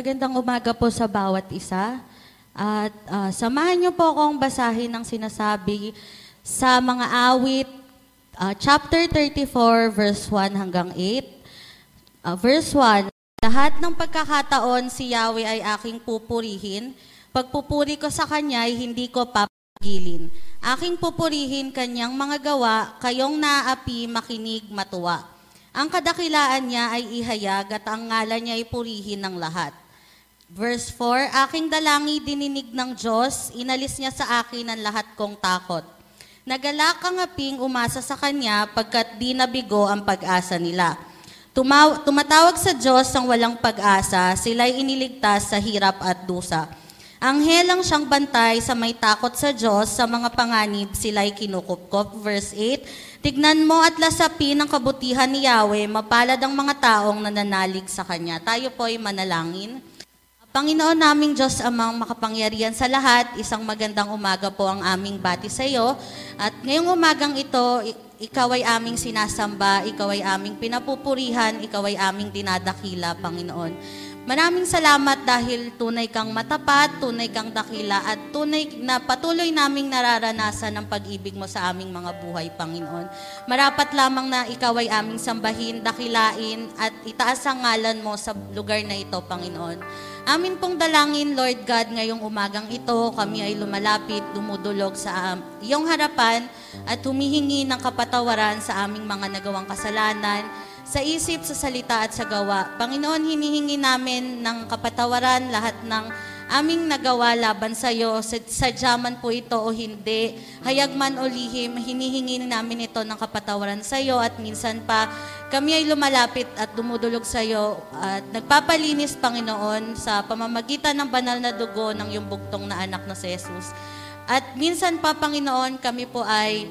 Magandang umaga po sa bawat isa. At samahan niyo po akong basahin ang sinasabi sa mga awit, chapter 34, verse 1 hanggang 8. Verse 1, lahat ng pagkakataon si Yahweh ay aking pupurihin. Pagpupuri ko sa Kanya ay hindi ko papagilin. Aking pupurihin Kanyang mga gawa, kayong naapi, makinig, matuwa. Ang kadakilaan niya ay ihayag at ang ngalan niya ay purihin ng lahat. Verse 4, aking dalangi dininig ng Diyos, inalis niya sa akin ang lahat kong takot. Nagalak ang aping umasa sa Kanya pagkat di nabigo ang pag-asa nila. Tumatawag sa Diyos ang walang pag-asa, sila'y iniligtas sa hirap at dusa. Anghel ang siyang bantay sa may takot sa Diyos, sa mga panganib sila'y kinukupkop. Verse 8, tignan mo at lasapin ang kabutihan ni Yahweh, mapalad ang mga taong nananalig sa Kanya. Tayo po ay manalangin. Panginoon naming Diyos amang makapangyarihan sa lahat, isang magandang umaga po ang aming bati sa iyo. At ngayong umagang ito, ikaw ay aming sinasamba, ikaw ay aming pinapupurihan, ikaw ay aming dinadakila, Panginoon. Maraming salamat dahil tunay kang matapat, tunay kang dakila, at tunay na patuloy naming nararanasan ang pag-ibig mo sa aming mga buhay, Panginoon. Marapat lamang na ikaw ay aming sambahin, dakilain, at itaas ang ngalan mo sa lugar na ito, Panginoon. Amin pong dalangin, Lord God, ngayong umagang ito, kami ay lumalapit, dumudulog sa iyong harapan at humihingi ng kapatawaran sa aming mga nagawang kasalanan, sa isip, sa salita at sa gawa. Panginoon, hinihingi namin ng kapatawaran lahat ng aming nagawa laban sa iyo, sadya man po ito o hindi, hayag man o lihim, hinihingi namin ito ng kapatawaran sa iyo at minsan pa kami ay lumalapit at dumudulog sa iyo at nagpapalinis, Panginoon, sa pamamagitan ng banal na dugo ng iyong bugtong na anak na si Jesus. At minsan pa, Panginoon, kami po ay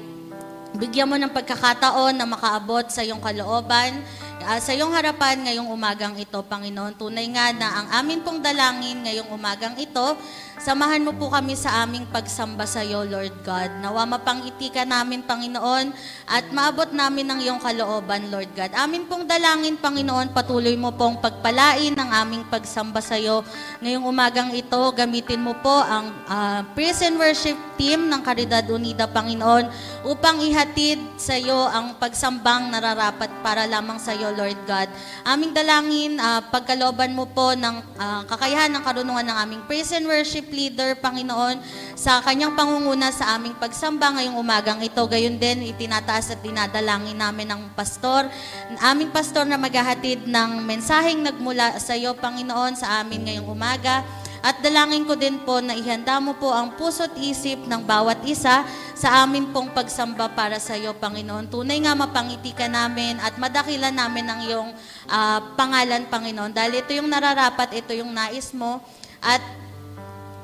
bigyan mo ng pagkakataon na makaabot sa iyong kalooban, sa iyong harapan ngayong umagang ito, Panginoon. Tunay nga na ang amin pong dalangin ngayong umagang ito, samahan mo po kami sa aming pagsamba sa iyo, Lord God. Nawa mapangiti ka namin, Panginoon, at maabot namin ang iyong kalooban, Lord God. Amin pong dalangin, Panginoon, patuloy mo pong pagpalain ang aming pagsamba sa iyo ngayong umagang ito. Gamitin mo po ang praise and worship team ng Caridad Unida, Panginoon, upang ihatid sa iyo ang pagsambang nararapat para lamang sa iyo, Lord God. Aming dalangin, pagkalooban mo po ng kakayahan ng karunungan ng aming praise and worship leader, Panginoon, sa kanyang pangunguna sa aming pagsamba ngayong umagang ito. Gayon din, itinataas at dinadalangin namin ng pastor, aming pastor na maghahatid ng mensaheng nagmula sa iyo, Panginoon, sa amin ngayong umaga. At dalangin ko din po na ihanda mo po ang puso't isip ng bawat isa sa amin pong pagsamba para sa iyo, Panginoon. Tunay nga mapangiti ka namin at madakilan namin ang iyong pangalan, Panginoon. Dahil ito yung nararapat, ito yung nais mo. At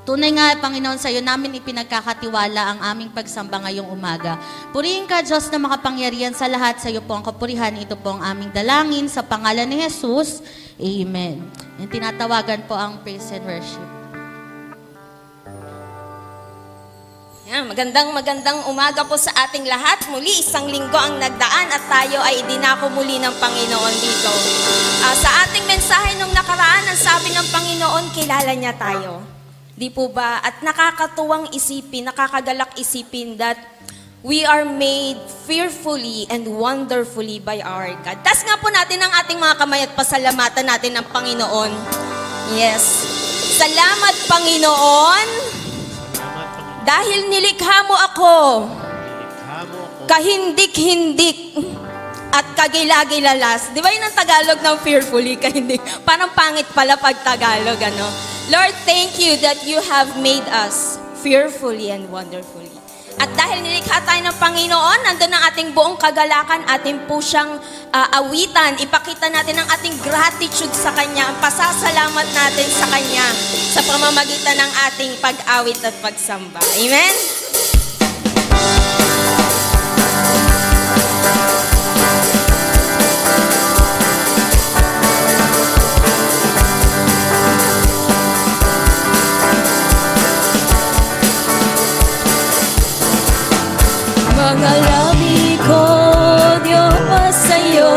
tunay nga, Panginoon, sa iyo namin ipinagkakatiwala ang aming pagsamba ngayong umaga. Purihin ka, Diyos na makapangyarihan sa lahat. Sa iyo po ang kapurihan. Ito po ang aming dalangin sa pangalan ni Jesus. Amen. Yung tinatawagan po ang praise and worship. Yan, magandang umaga po sa ating lahat. Muli, isang linggo ang nagdaan at tayo ay dinako muli ng Panginoon dito. Sa ating mensahe nung nakaraan, ang sabi ng Panginoon, kilala niya tayo. Di po ba? At nakakatuwang isipin, nakakagalak isipin that we are made fearfully and wonderfully by our God. Tas nga po natin ang ating mga kamay at pasalamatan natin ng Panginoon. Yes. Salamat, Panginoon, dahil nilikha mo ako kahindik-hindik at kagilagilalas. Di ba yun ang Tagalog ng fearfully, kahindik? Parang pangit pala pag Tagalog, ano? Lord, thank you that you have made us fearfully and wonderfully. At dahil nilikha tayo ng Panginoon, nandun ang ating buong kagalakan, ating po siyang awitan. Ipakita natin ang ating gratitude sa Kanya, ang pasasalamat natin sa Kanya sa pamamagitan ng ating pag-awit at pagsamba. Amen? Mga labi ko, Diyos, sa'yo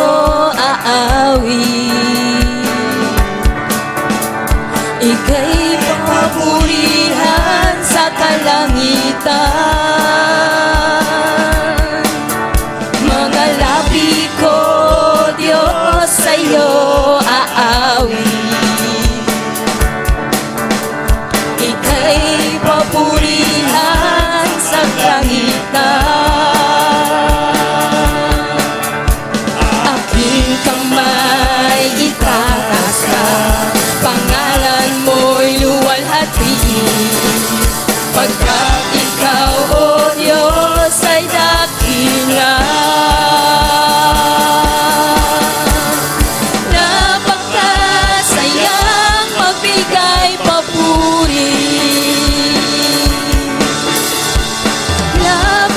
aawi.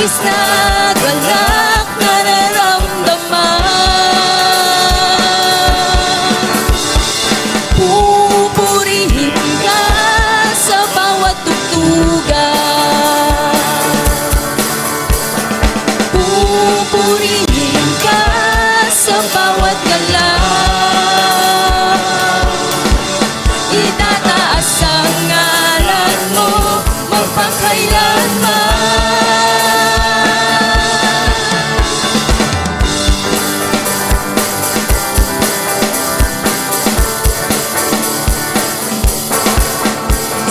labis na galak nararamdaman. Pupurihin ka sa bawat tugtugan. Pupurihin ka sa bawat galaw. Itataas ang ngalan mo magpakailanman.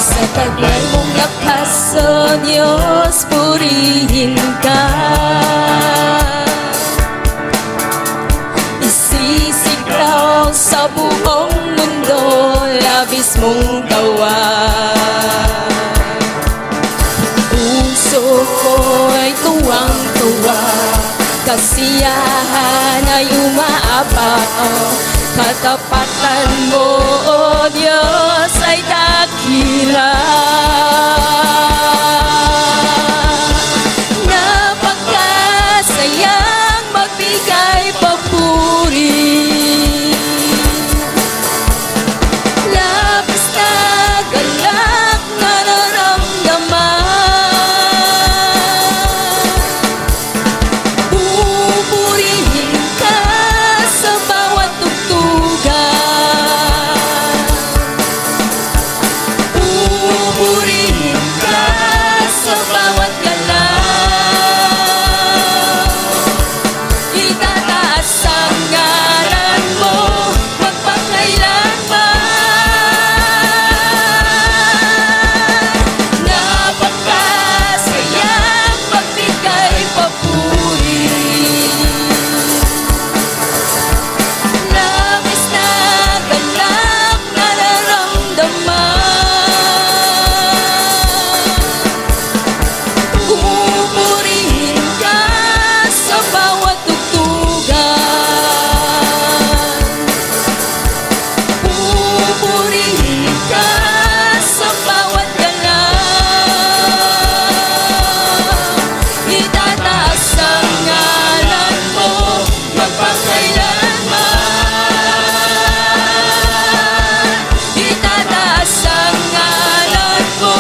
Sa taglay mong lakas, O Diyos, purihin ka. Isisigaw sa buong mundo, labis mong gawa. Puso ko'y tuwang-tuwa, kasiyahan ay umaapaw. Katapatan mo, O Diyos, ay dakila. Napakasayang magbigay papuri. Labis na galak nararamdaman. Pupurihin ka sa bawat tugtugan. Pupurihin ka sa bawat galaw. Itataas ang ngalan mo magpakailanman. Napakasayang magbigay papuri. Labis na galak nararamdaman. Pupurihin ka sa bawat tugtugan. Pupurihin ka sa bawat galaw. Itataas ang ngalan mo magpakailanman. Itataas ang ngalan mo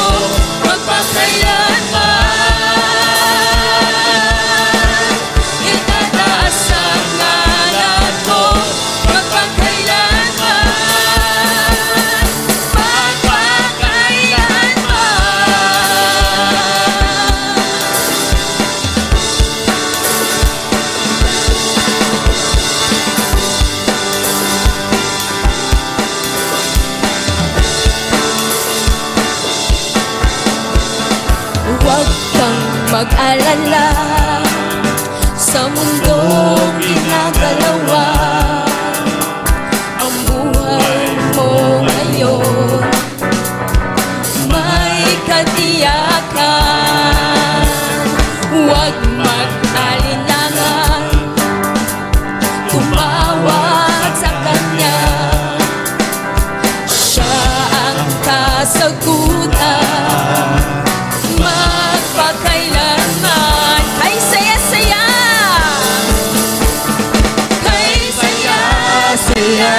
magpakailanman. Itataas ang ngalan mo magpakailanman. Huwag kang mag-alala sa mundong ginagalawa. Ang buhay mo ngayon may katiyakan. Huwag mag-alinlangan, tumawag sa Kanya. Siya ang kasagutan magpakailanman. Ay saya-saya, ay saya-saya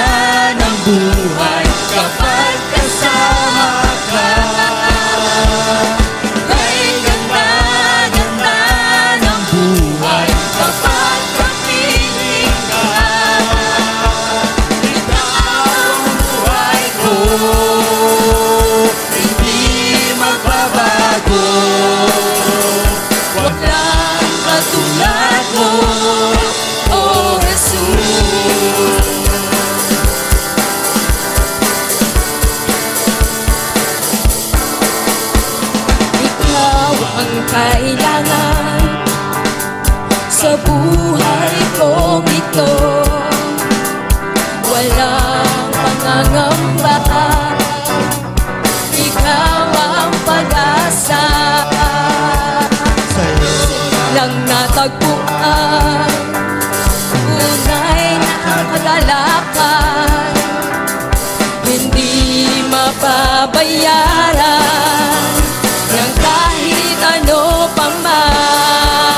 ng buhay kapag kasama ka. Ay ganda-ganda ng buhay kapag kapiling ka. Ikaw ang buhay ko, hindi magbabago. Wag lang katulad mo, O Jesus. Ikaw ang kailangan sa buhay kong ito. Walang pangangamba, ikaw ang pag-asa. Lang natagpuan, tunay na kagalakan, hindi mapabayaran ng kahit ano pang man.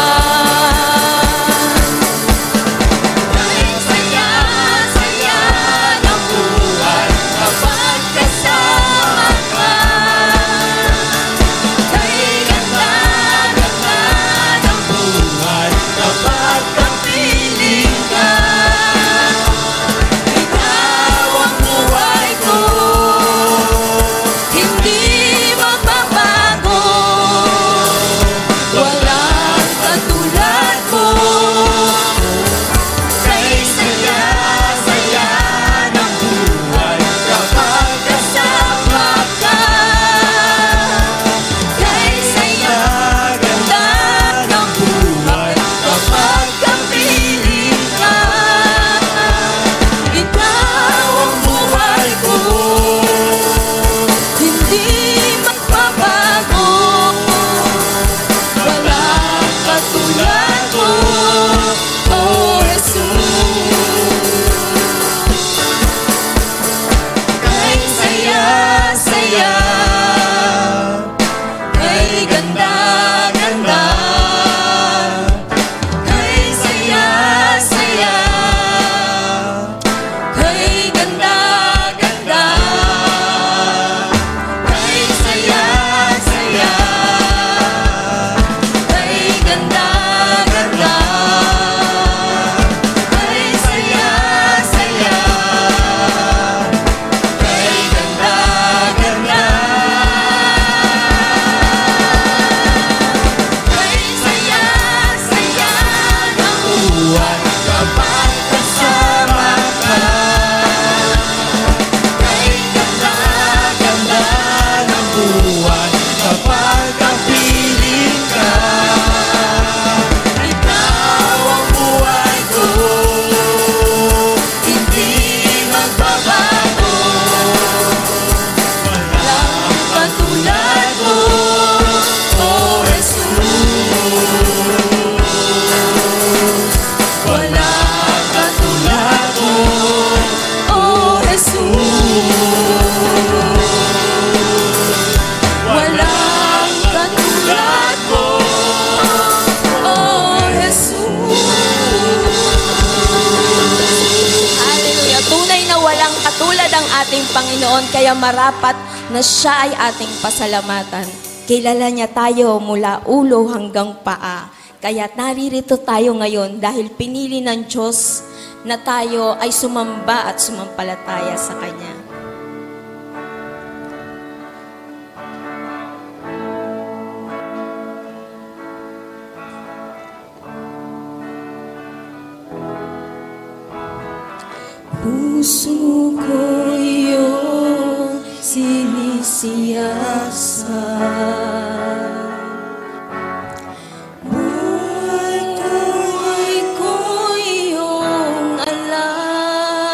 Panginoon, kaya marapat na siya ay ating pasalamatan. Kilala niya tayo mula ulo hanggang paa. Kaya naririto tayo ngayon dahil pinili ng Diyos na tayo ay sumamba at sumampalataya sa Kanya. Puso ko iyong sinisiyasat. Buhay ko iyong alam.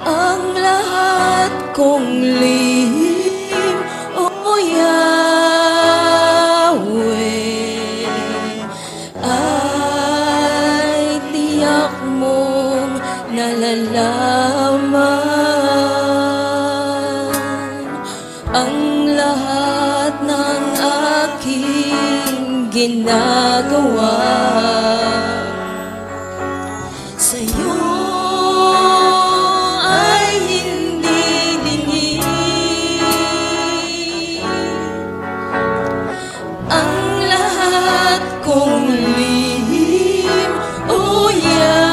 Ang lahat kong lihim, O Yahweh, ay tiyak mong nalalaman ang lahat ng aking ginagawa. Sa'yo ay hindi lingid ang lahat kong lihim, O Yahweh,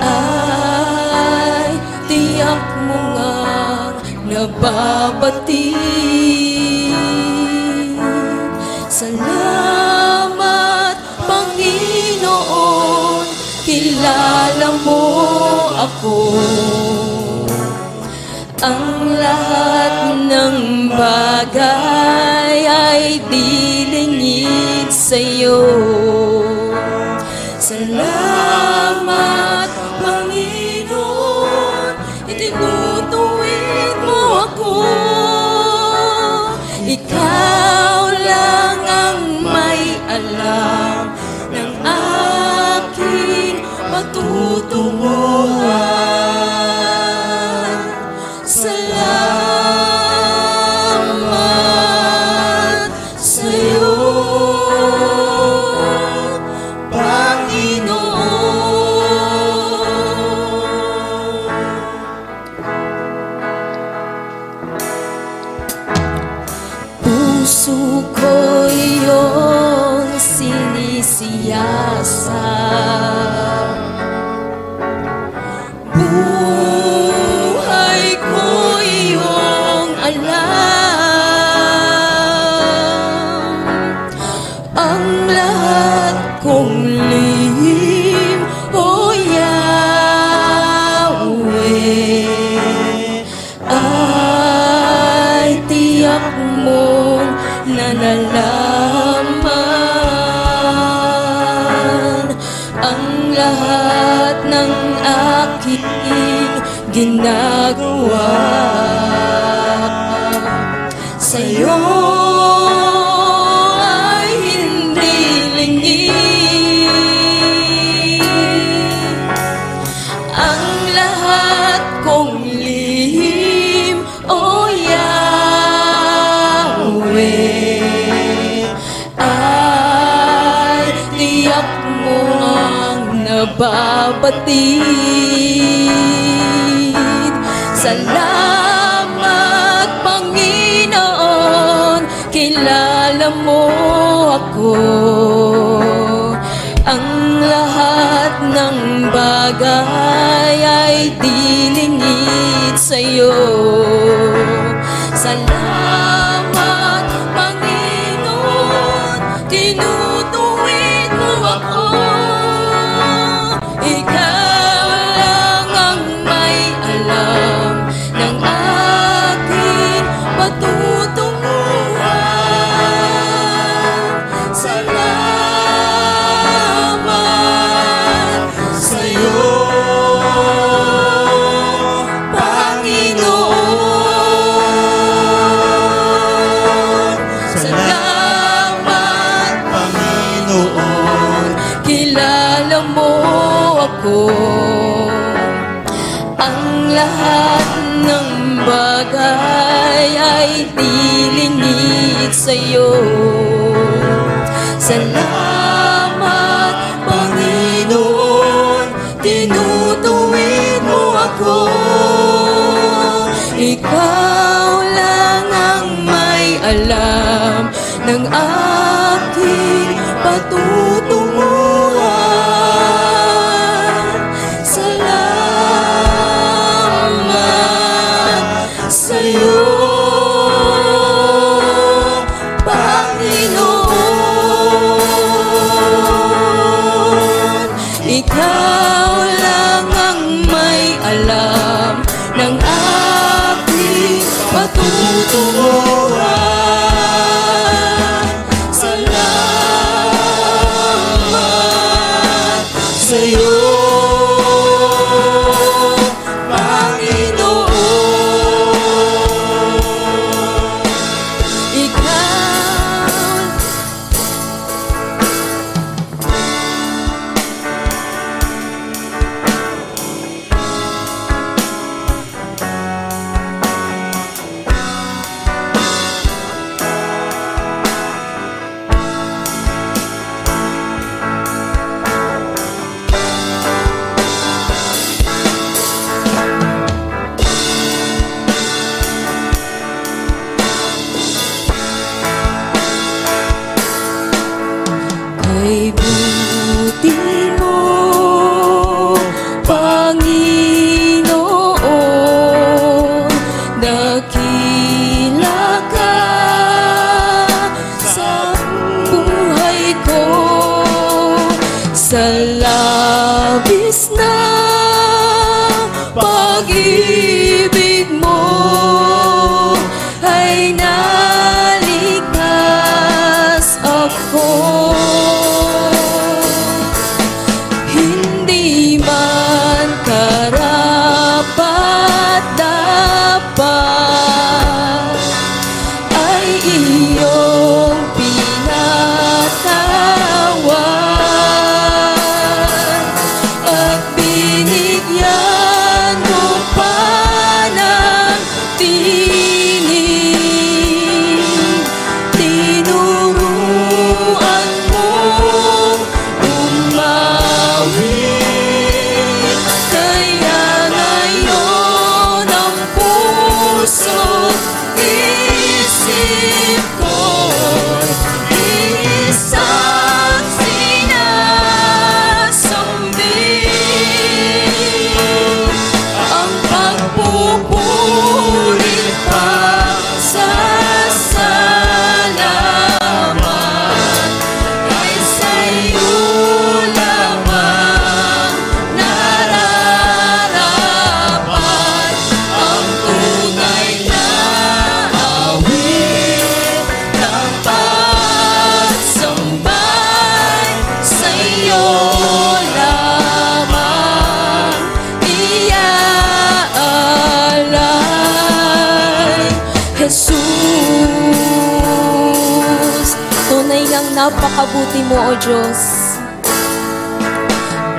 ay tiyak mo ngang nababatid. Salamat, Panginoon, kilala mo ako. Ang lahat ng bagay ay dilingid sa'yo. Salamat, Panginoon, itinutuwid mo ako. Ikaw lang ang may alam ng aking patutunguhan. Salamat sa'yo, Panginoon. Puso ko iyong sinisiyasat. Buhay ko iyong alam. Ang lahat kong lihim, O Yahweh, ay tiyak mong nalalaman ang lahat ng aking ginagawa. Sa'yo ay hindi lingid ang lahat kong lihim, O Yahweh, ay tiyak mo ang nababatid. Salamat, Panginoon, kilala mo ako. Ang lahat ng bagay ay dilingid sa'yo. Salamat, Panginoon, tinutuwid mo ako. Ikaw lang ang may alam ng aking patutunguhan. Salamat sa'yo, Panginoon. Salamat, Panginoon, kilala mo ako. Ang lahat ng bagay ay dilingid sa'yo. Salamat, Panginoon. Ikaw lang ang may alam ng aking patutunguhan. Salamat sa'yo, Panginoon. Ikaw lang ang may alam ng aking patutunguhan. Salamat sa'yo, Panginoon. Kay buti mo, Panginoon, dakila ka sa buhay ko. Sa labis na pag-ibig mo ay naligtas ako. Hindi man karapat-dapat ay iyong pinatawan at binigyan mo pa ng tinig. Tinuruan mong umawit, kaya ngayon ang puso't isip ko'y isang sinasambit. Ang pagpupuri pasasalamat ay sa'yo lamang nararapat. Ang tunay na awit ng pagsambay sa'yo lamang iaalay. Jesus, tunay ngang napakabuti mo, O Diyos.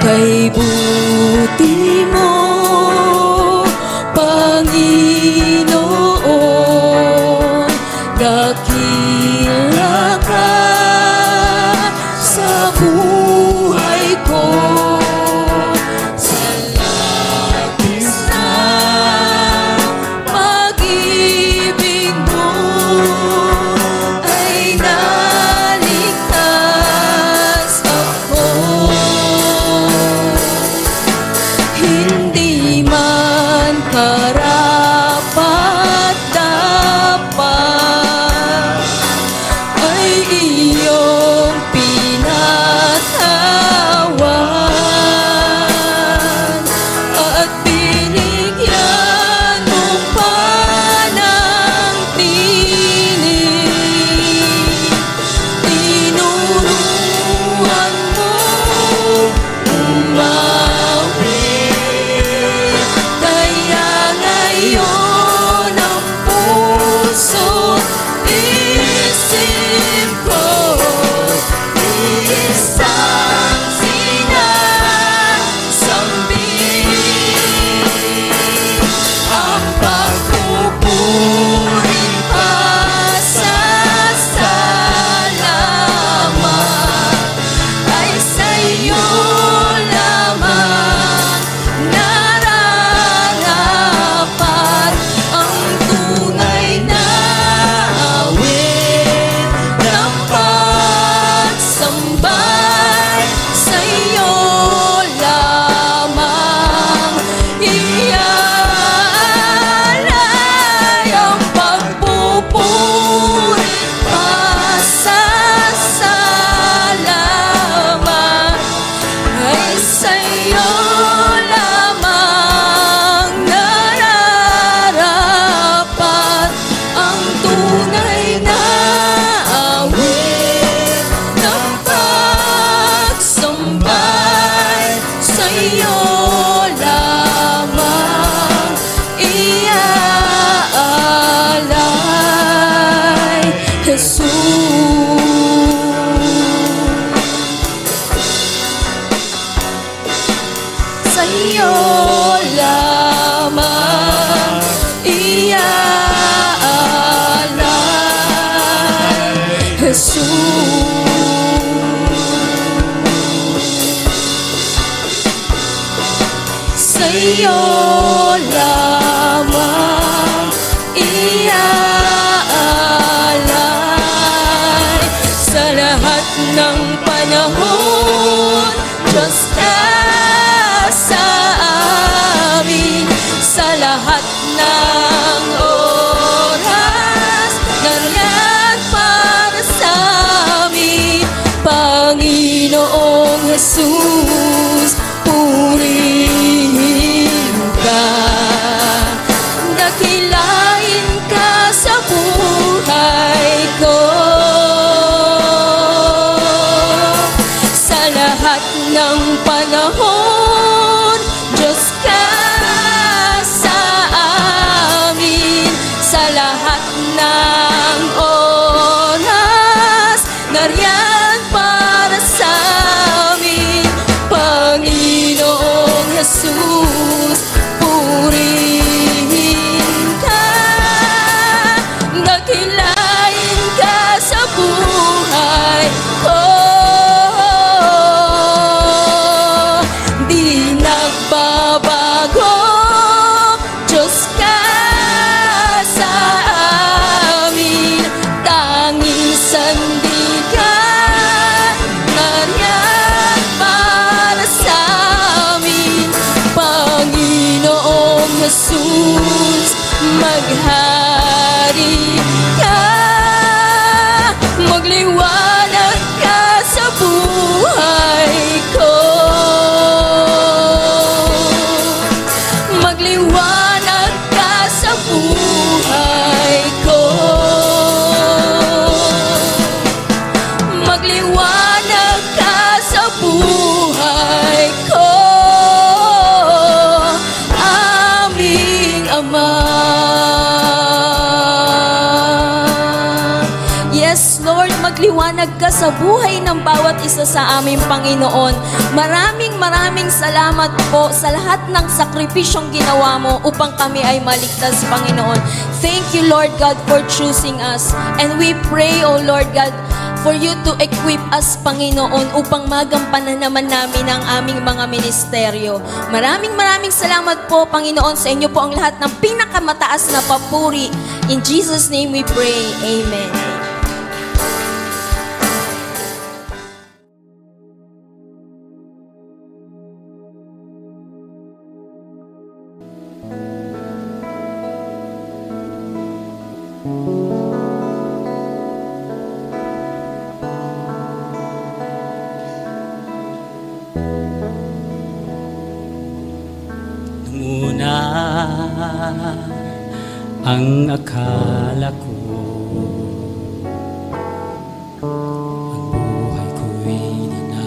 Kay buti mo, Panginoon, dakila ka sa buhay ko. Sa labis na pag-ibig mo ay naligtas ako. Hindi man karapat dakilain ka sa buhay ko. Sa lahat ng panahon, Diyos ka sa amin. Sa lahat ng oras, nariyan para sa amin. Panginoong Jesus, purihin ka, dakilain ka sa buhay ko. Di nagbabago, Diyos ka sa amin. Tanging sandi ka, nariyan para sa amin. Panginoong Jesus, maghari ka, magliwanag ka sa buhay ko. Magliwanag ka sa buhay ko. Magliwanag ka sa buhay ko, aming Ama. Yes, Lord, magliwanag ka sa buhay ng bawat isa sa aming Panginoon. Maraming salamat po sa lahat ng sakripisyong ginawa mo upang kami ay maligtas, Panginoon. Thank you, Lord God, for choosing us. And we pray, O Lord God, for you to equip us, Panginoon, upang magampanan naman namin ang aming mga ministeryo. Maraming salamat po, Panginoon. Sa inyo po ang lahat ng pinakamataas na papuri. In Jesus' name we pray. Amen. Muna ang akala ko, ang buhay ko'y di na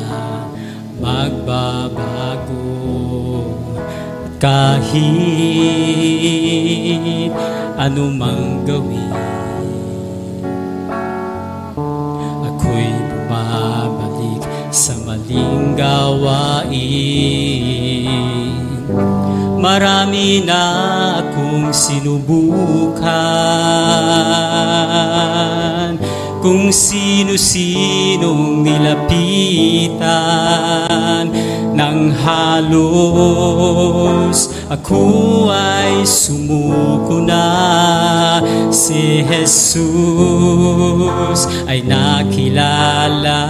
magbabago. At kahit anumang gawin, ako'y bumabalik sa maling gawain. Marami na akong sinubukan, kung sino-sinong nilapitan. Nang halos ako ay sumuko na, si Jesus ay nakilala.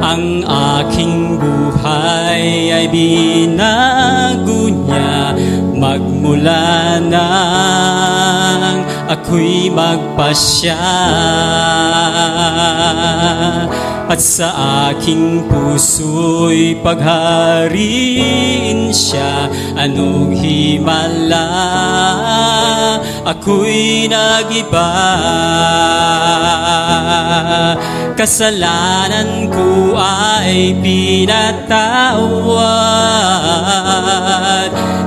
Ang aking buhay ay binago niya, magmula nang ako'y magpasya. At sa aking puso'y paghariin siya. Anong himala, ako'y nag-iba. Kasalanan ko ay pinatawad.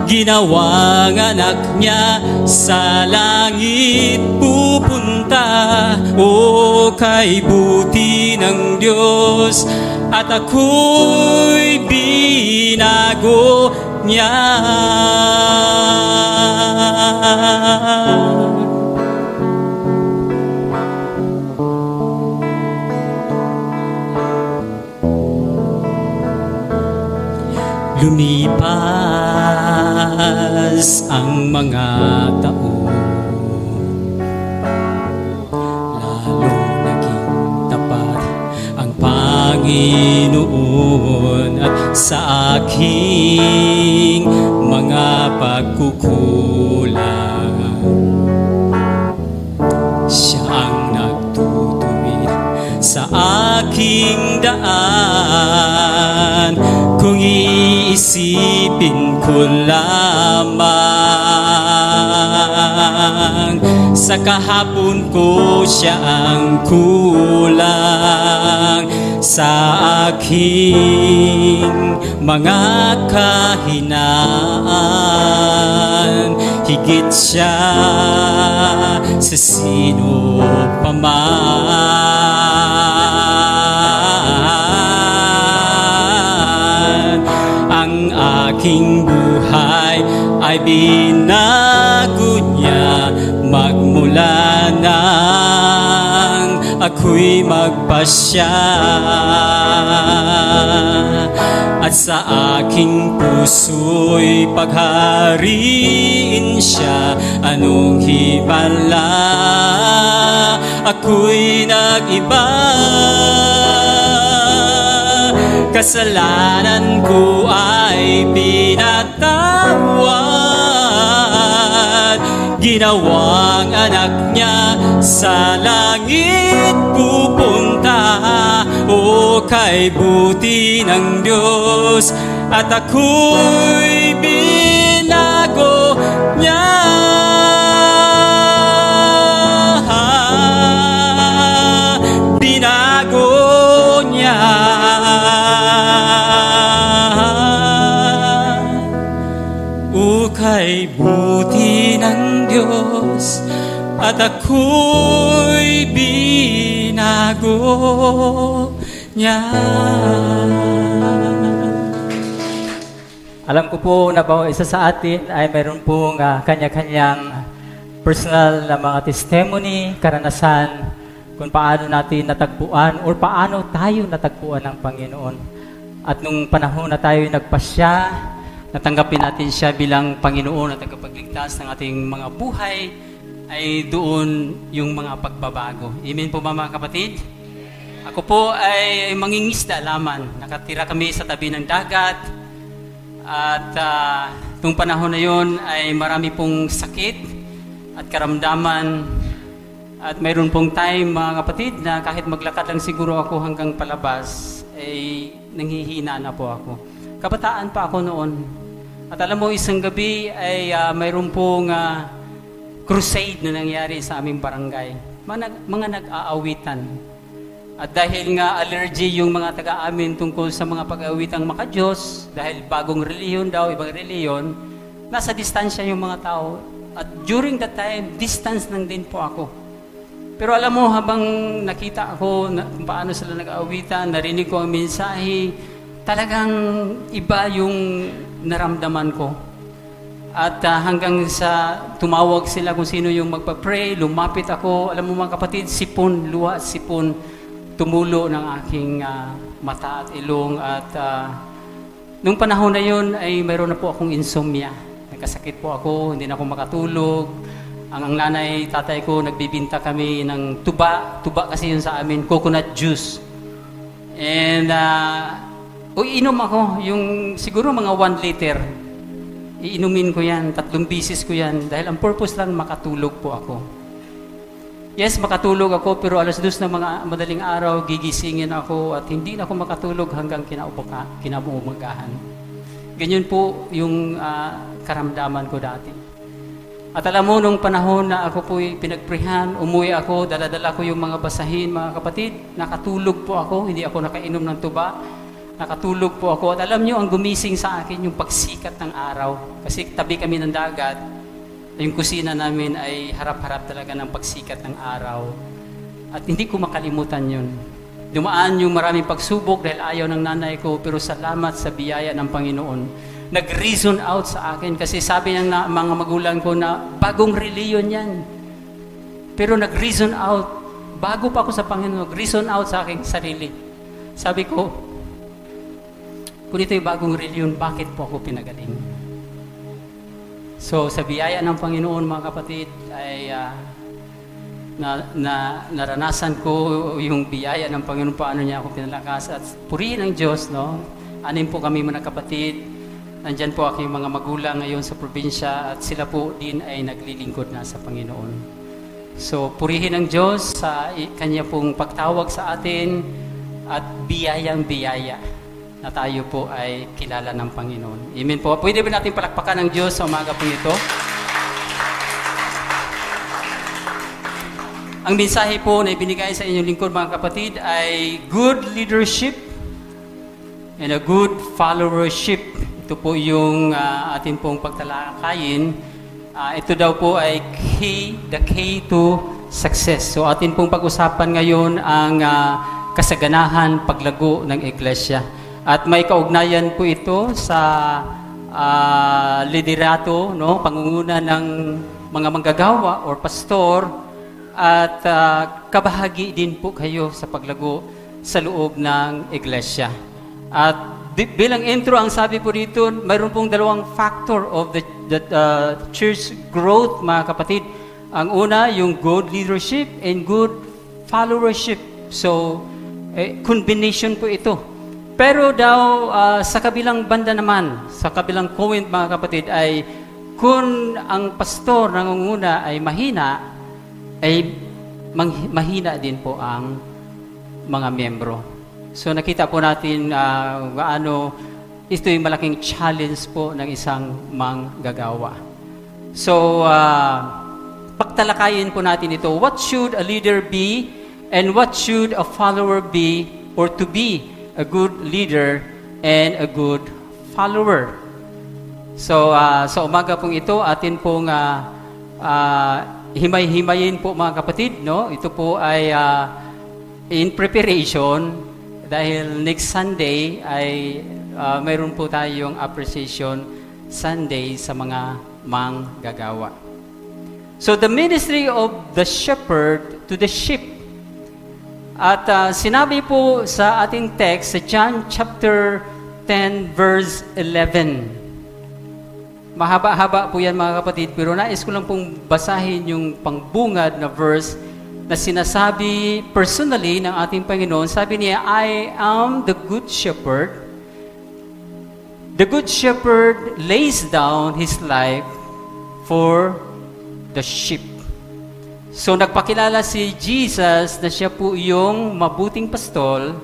Ginawang anak niya sa langit pupunta. O kay buti ng Diyos, at ako'y binago niya. Lumipas ang mga taon, lalong naging tapat ang Panginoon. At sa aking mga pagkukulang, siya ang nagtutuwid sa aking daan. kung iisipin ko lamang sa kahapon ko siya ang kulang sa aking mga kahinaan. Higit siya sa sino paman. Ang aking buhay ay binago niya magmula nang ako'y magpasya. At sa aking puso'y paghariin siya. Anong himala, ako'y nag-iba. Kasalanan ko ay pinatawad. Ginawang anak niya sa langit pupunta. O kay buti ng Diyos at ako'y binago niya. Binago niya. O kay buti ng Diyos at ako'y binago niya. Alam ko po na bawat isa sa atin ay mayroon pong kanya-kanyang personal na mga testimony, karanasan kung paano natin natagpuan o paano tayo natagpuan ng Panginoon. At nung panahon na tayo nagpasya, natanggapin natin siya bilang Panginoon at tagapagligtas ng ating mga buhay, ay doon yung mga pagbabago. Amen po ba mga kapatid? Ako po ay mangingisda lamang. Nakatira kami sa tabi ng dagat. At nung panahon na yon ay marami pong sakit at karamdaman. At mayroon pong time mga kapatid na kahit maglakad lang siguro ako hanggang palabas, ay nanghihina na po ako. Kabataan pa ako noon. At alam mo, isang gabi ay mayroon pong crusade na nangyari sa aming barangay. Mga nag-aawitan. At dahil nga allergy yung mga taga-amin tungkol sa mga pag-aawitang makadiyos, dahil bagong reliyon daw, ibang reliyon, nasa distansya yung mga tao. At during that time, distance lang din po ako. Pero alam mo, habang nakita ako kung paano sila nag-aawitan, narinig ko ang mensahe, talagang iba yung naramdaman ko. At hanggang sa tumawag sila kung sino yung magpa-pray, lumapit ako. Alam mo mga kapatid, sipon, luha at sipon, tumulo ng aking mata at ilong. At nung panahon na yun ay mayroon na po akong insomnia. Nagkasakit po ako, hindi na ako makatulog. Ang nanay, tatay ko, nagbibinta kami ng tuba. Tuba kasi yun sa amin, coconut juice. And inom ako, yung siguro mga 1 liter. Iinumin ko yan, 3 bisis ko yan. Dahil ang purpose lang, makatulog po ako. Yes, makatulog ako, pero alas 2 na mga madaling araw, gigisingin ako at hindi na ako makatulog hanggang kinaumagahan. Ganyan po yung karamdaman ko dati. At alam mo, nung panahon na ako po'y pinagprehan, umuwi ako, dala-dala ko yung mga basahin, mga kapatid, nakatulog po ako, hindi ako nakainom ng tuba, nakatulog po ako. At alam nyo, ang gumising sa akin yung pagsikat ng araw. Kasi tabi kami ng dagat, yung kusina namin ay harap-harap talaga ng pagsikat ng araw. At hindi ko makalimutan yun. Dumaan yung maraming pagsubok dahil ayaw ng nanay ko, pero salamat sa biyaya ng Panginoon. Nag-reason out sa akin kasi sabi ng mga magulang ko na bagong reliyon yan. Pero nag-reason out, bago pa ako sa Panginoon, nag-reason out sa aking sarili. Sabi ko, kung ito yung bagong reliyon, bakit po ako pinagaling? So sa biyaya ng Panginoon mga kapatid ay naranasan ko yung biyaya ng Panginoon, paano niya ako pinalakas. At purihin ng Diyos, no? 6 po kami mga kapatid. Nandyan po aking mga magulang ngayon sa probinsya at sila po din ay naglilingkod na sa Panginoon. So, purihin ng Diyos sa Kanya pong pagtawag sa atin at biyayang-biyaya. na tayo po ay kilala ng Panginoon. Amen po. Pwede ba natin palakpakan ng Diyos sa umaga po ito? Ang mensahe po na ibinigay sa inyong lingkod, mga kapatid, ay good leadership and a good followership. Ito po yung atin pong pagtalakayin. Ito daw po ay the key to success. So atin pong pag-usapan ngayon ang kasaganahan, paglago ng iglesia. At may kaugnayan po ito sa liderato, no? Pangunguna ng mga manggagawa or pastor, at kabahagi din po kayo sa paglago sa loob ng iglesia. At bilang intro, ang sabi po dito, mayroon pong dalawang factor of the church growth, mga kapatid. Ang una, yung good leadership and good followership. So, combination po ito. Pero daw, sa kabilang banda naman, sa kabilang comment, mga kapatid, ay kung ang pastor nangunguna ay mahina, ay mahina din po ang mga miyembro. So nakita po natin gaano ito yung malaking challenge po ng isang manggagawa. So pagtalakayin po natin ito. What should a leader be and what should a follower be, or to be a good leader and a good follower? So sa umaga pong ito, atin pong himay-himayin po, mga kapatid, no? Ito po ay in preparation dahil next Sunday ay mayroon po tayong appreciation Sunday sa mga manggagawa. So the ministry of the shepherd to the sheep. At sinabi po sa ating text sa John chapter 10 verse 11. Mahaba-haba po yan, mga kapatid, pero nais ko lang pong basahin yung pangbungad na verse na sinasabi personally ng ating Panginoon. Sabi niya, I am the good shepherd. The good shepherd lays down his life for the sheep. So nagpakilala si Jesus na siya po yung mabuting pastol.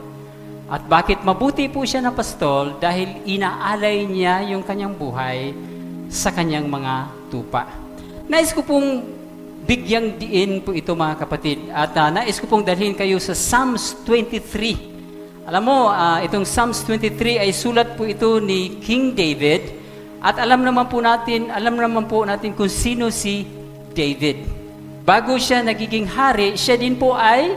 At bakit mabuti po siya na pastol? Dahil inaalay niya yung kanyang buhay sa kanyang mga tupa. Nais ko pong bigyang diin po ito, mga kapatid. At nais ko pong dalhin kayo sa Psalms 23. Alam mo, itong Psalms 23 ay sulat po ito ni King David. At alam naman po natin kung sino si David. Bago siya nagiging hari, siya din po ay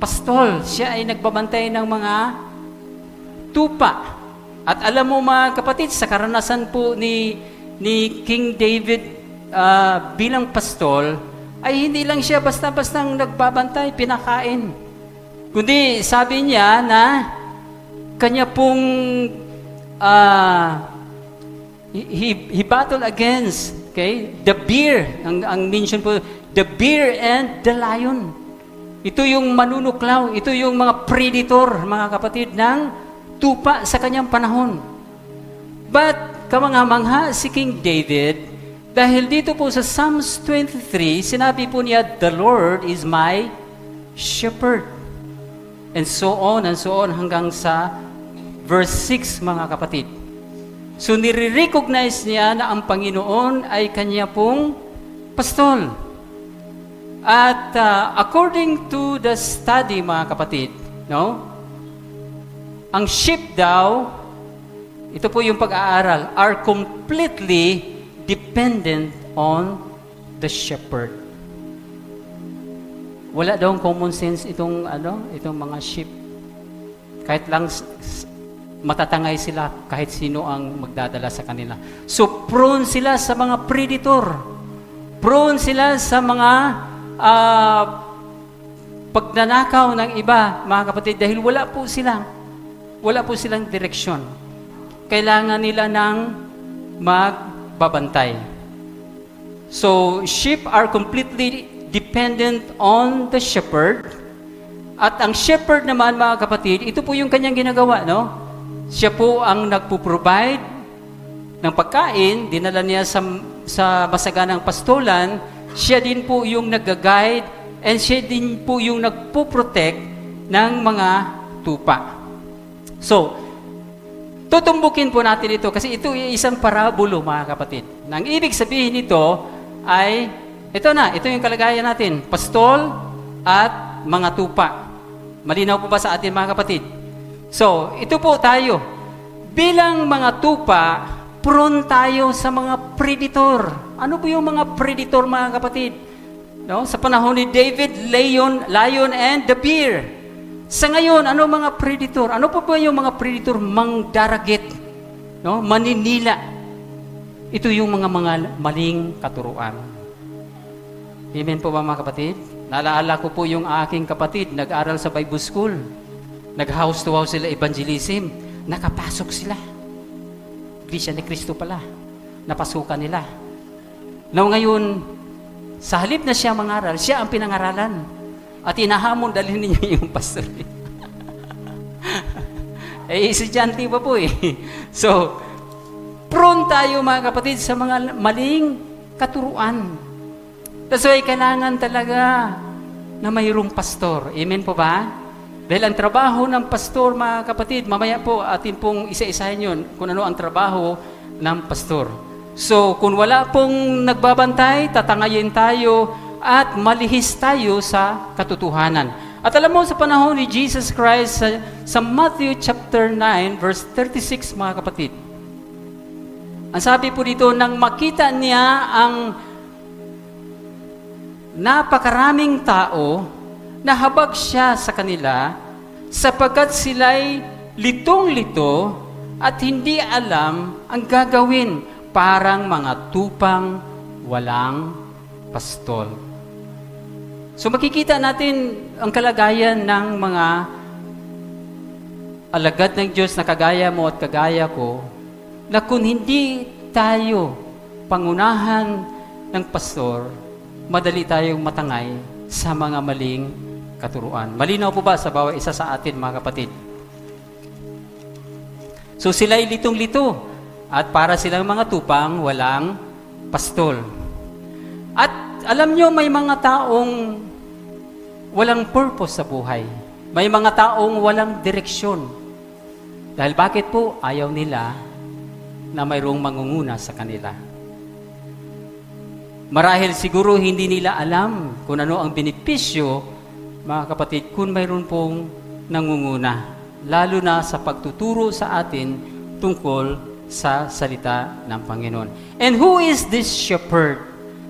pastol. Siya ay nagbabantay ng mga tupa. At alam mo, mga kapatid, sa karanasan po ni King David bilang pastol, ay hindi lang siya basta-bastang nagbabantay, pinakain. Kundi sabi niya na kanya pong he battled against, okay, the bear, ang mention po, the bear and the lion. Ito yung manunuklaw, ito yung mga predator, mga kapatid, ng tupa sa kanyang panahon. But kamangha-mangha si King David, dahil dito po sa Psalms 23, sinabi po niya, the Lord is my shepherd. And so on hanggang sa verse 6, mga kapatid. So nire-recognize niya na ang Panginoon ay kanya pong pastol. At according to the study, mga kapatid, no? Ang sheep daw, ito po yung pag-aaral, are completely dependent on the shepherd. Wala daw common sense itong mga sheep. Kahit lang matatangay sila kahit sino ang magdadala sa kanila. So prone sila sa mga predator. Prone sila sa mga pagnanakaw ng iba, mga kapatid, dahil wala po silang direksyon. Kailangan nila ng magbabantay. So, sheep are completely dependent on the shepherd. At ang shepherd naman, mga kapatid, ito po yung kanyang ginagawa, no? Siya po ang nagpo-provide ng pagkain, dinala niya sa masaganang pastolan. Siya din po yung nag-guide and siya din po yung nagpo-protect ng mga tupa. So, tutumbukin po natin ito kasi ito ay isang parabulo, mga kapatid. Ang ibig sabihin nito ay, ito yung kalagayan natin, pastol at mga tupa. Malinaw po ba sa atin, mga kapatid? So, ito po tayo. Bilang mga tupa, prone tayo sa mga predator. Ano po yung mga predator, mga kapatid? No? Sa panahon ni David, lion and the bear. Sa ngayon, ano mga predator? Ano po ba yung mga predator? Mangdaragit, no? Maninila. Ito yung mga maling katuruan. Amen po ba, mga kapatid? Naalala ko po yung aking kapatid, nag-aral sa Bible School. Nag-house to house sila, evangelism. Nakapasok sila. Iglesia ni Cristo pala. Napasukan nila. Now ngayon, sa halip na siya mangaral, siya ang pinangaralan. At inahamon, dalhin ninyo yung pastor. Estudyante pa po eh. So, prone tayo, mga kapatid, sa mga maling katuruan. That's why kailangan talaga na mayroong pastor. Amen po ba? Dahil ang trabaho ng pastor, mga kapatid, mamaya po atin pong isa-isahin yun kung ano ang trabaho ng pastor. So, kung wala pong nagbabantay, tatangayin tayo at malihis tayo sa katotohanan. At alam mo, sa panahon ni Jesus Christ, sa Matthew chapter 9, verse 36, mga kapatid, ang sabi po dito, nang makita niya ang napakaraming tao, nahabag siya sa kanila, sapagkat sila'y litong-lito at hindi alam ang gagawin, parang mga tupang walang pastol. So makikita natin ang kalagayan ng mga alagad ng Diyos na kagaya mo at kagaya ko, na kung hindi tayo pangunahan ng pastor, madali tayong matangay sa mga maling katuruan. Malinaw po ba sa bawat isa sa atin, mga kapatid? So sila'y litong-lito at para silang mga tupang walang pastol. At alam nyo, may mga taong walang purpose sa buhay. May mga taong walang direksyon. Dahil bakit po ayaw nila na mayroong mangunguna sa kanila? Marahil siguro hindi nila alam kung ano ang benepisyo, mga kapatid, kung mayroon pong nangunguna. Lalo na sa pagtuturo sa atin tungkol sa salita ng Panginoon. And who is this shepherd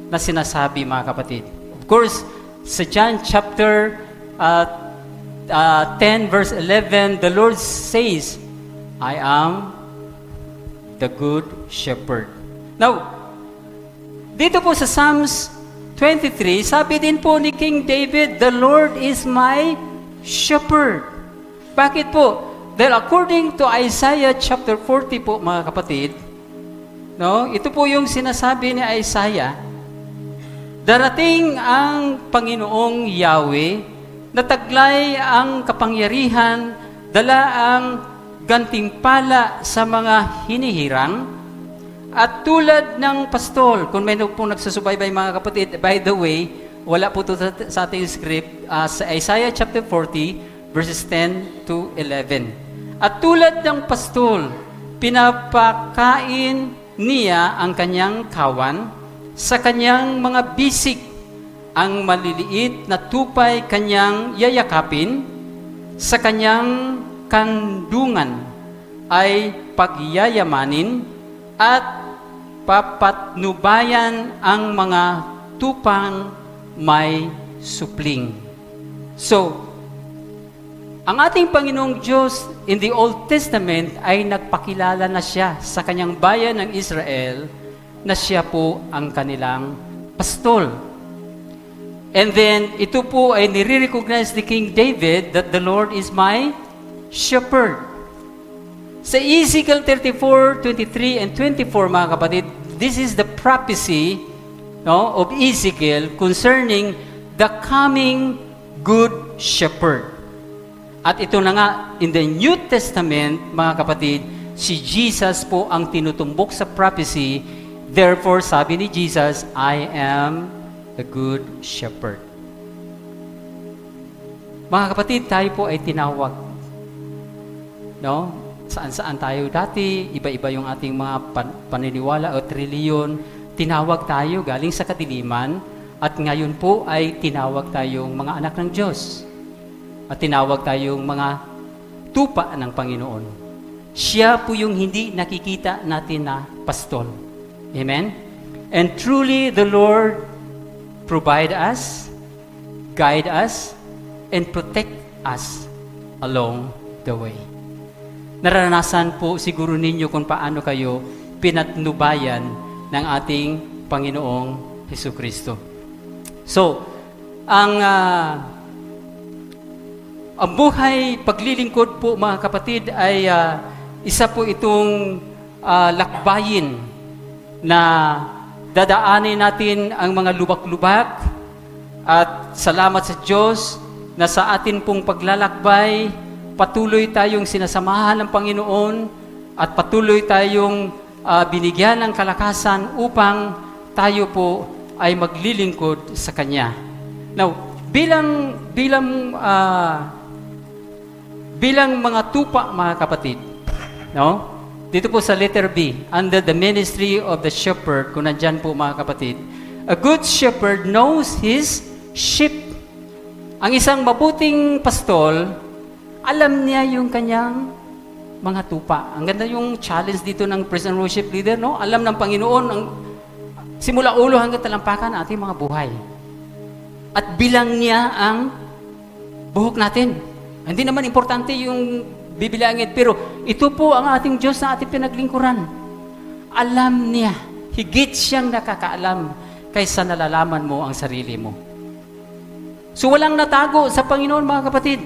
na sinasabi, mga kapatid? Of course, sa John chapter 10 verse 11, the Lord says, I am the good shepherd. Now, dito po sa Psalms 23, sabi din po ni King David, the Lord is my shepherd. Bakit po? Dahil according to Isaiah chapter 40 po, mga kapatid, no, ito po yung sinasabi ni Isaiah, darating ang Panginoong Yahweh, nataglay ang kapangyarihan, dala ang gantimpala sa mga hinihirang, at tulad ng pastol, kung may pong nagsusubaybay, mga kapatid, by the way, wala po ito sa ating script, sa Isaiah chapter 40, verses 10 to 11. At tulad ng pastol, pinapakain niya ang kanyang kawan, sa kanyang mga bisig, ang maliliit na tupay kanyang yayakapin, sa kanyang kandungan ay pagyayamanin at papatnubayan ang mga tupang may supling. So, ang ating Panginoong Diyos in the Old Testament ay nagpakilala na siya sa kanyang bayan ng Israel na siya po ang kanilang pastol. And then, ito po ay nire-recognize ni King David that the Lord is my shepherd. Sa Ezekiel 34, 23, and 24, mga kapatid, this is the prophecy of Ezekiel concerning the coming good shepherd. At ito na nga, in the New Testament, mga kapatid, si Jesus po ang tinutumbok sa prophecy. Therefore, sabi ni Jesus, I am the good shepherd. Mga kapatid, tayo po ay tinawag no? Saan-saan tayo dati, iba-iba yung ating mga paniniwala o reliyon, tinawag tayo galing sa kadiliman, at ngayon po ay tinawag tayong mga anak ng Diyos. At tinawag tayong mga tupa ng Panginoon. Siya po yung hindi nakikita natin na pastol. Amen? And truly, the Lord provide us, guide us, and protect us along the way. Naranasan po siguro ninyo kung paano kayo pinatnubayan ng ating Panginoong Hesukristo. So, ang buhay paglilingkod po mga kapatid ay isa po itong lakbayin na dadaanin natin ang mga lubak-lubak, at salamat sa Diyos na sa atin pong paglalakbay, patuloy tayong sinasamahan ng Panginoon at patuloy tayong binigyan ng kalakasan upang tayo po ay maglilingkod sa Kanya. Now, bilang mga tupa, mga kapatid, no? Dito po sa letter B, under the ministry of the shepherd, kung nandyan po mga kapatid, a good shepherd knows his sheep. Ang isang mabuting pastol, alam niya yung kanyang mga tupa. Ang ganda yung challenge dito ng praise and worship leader, no? Alam ng Panginoon ang simula ulo hanggang talampakan ng ating mga buhay. At bilang niya ang buhok natin. Hindi naman importante yung bibilangin, pero ito po ang ating Diyos na ating pinaglingkuran. Alam niya, higit siyang nakakaalam kaysa nalalaman mo ang sarili mo. So walang natago sa Panginoon, mga kapatid.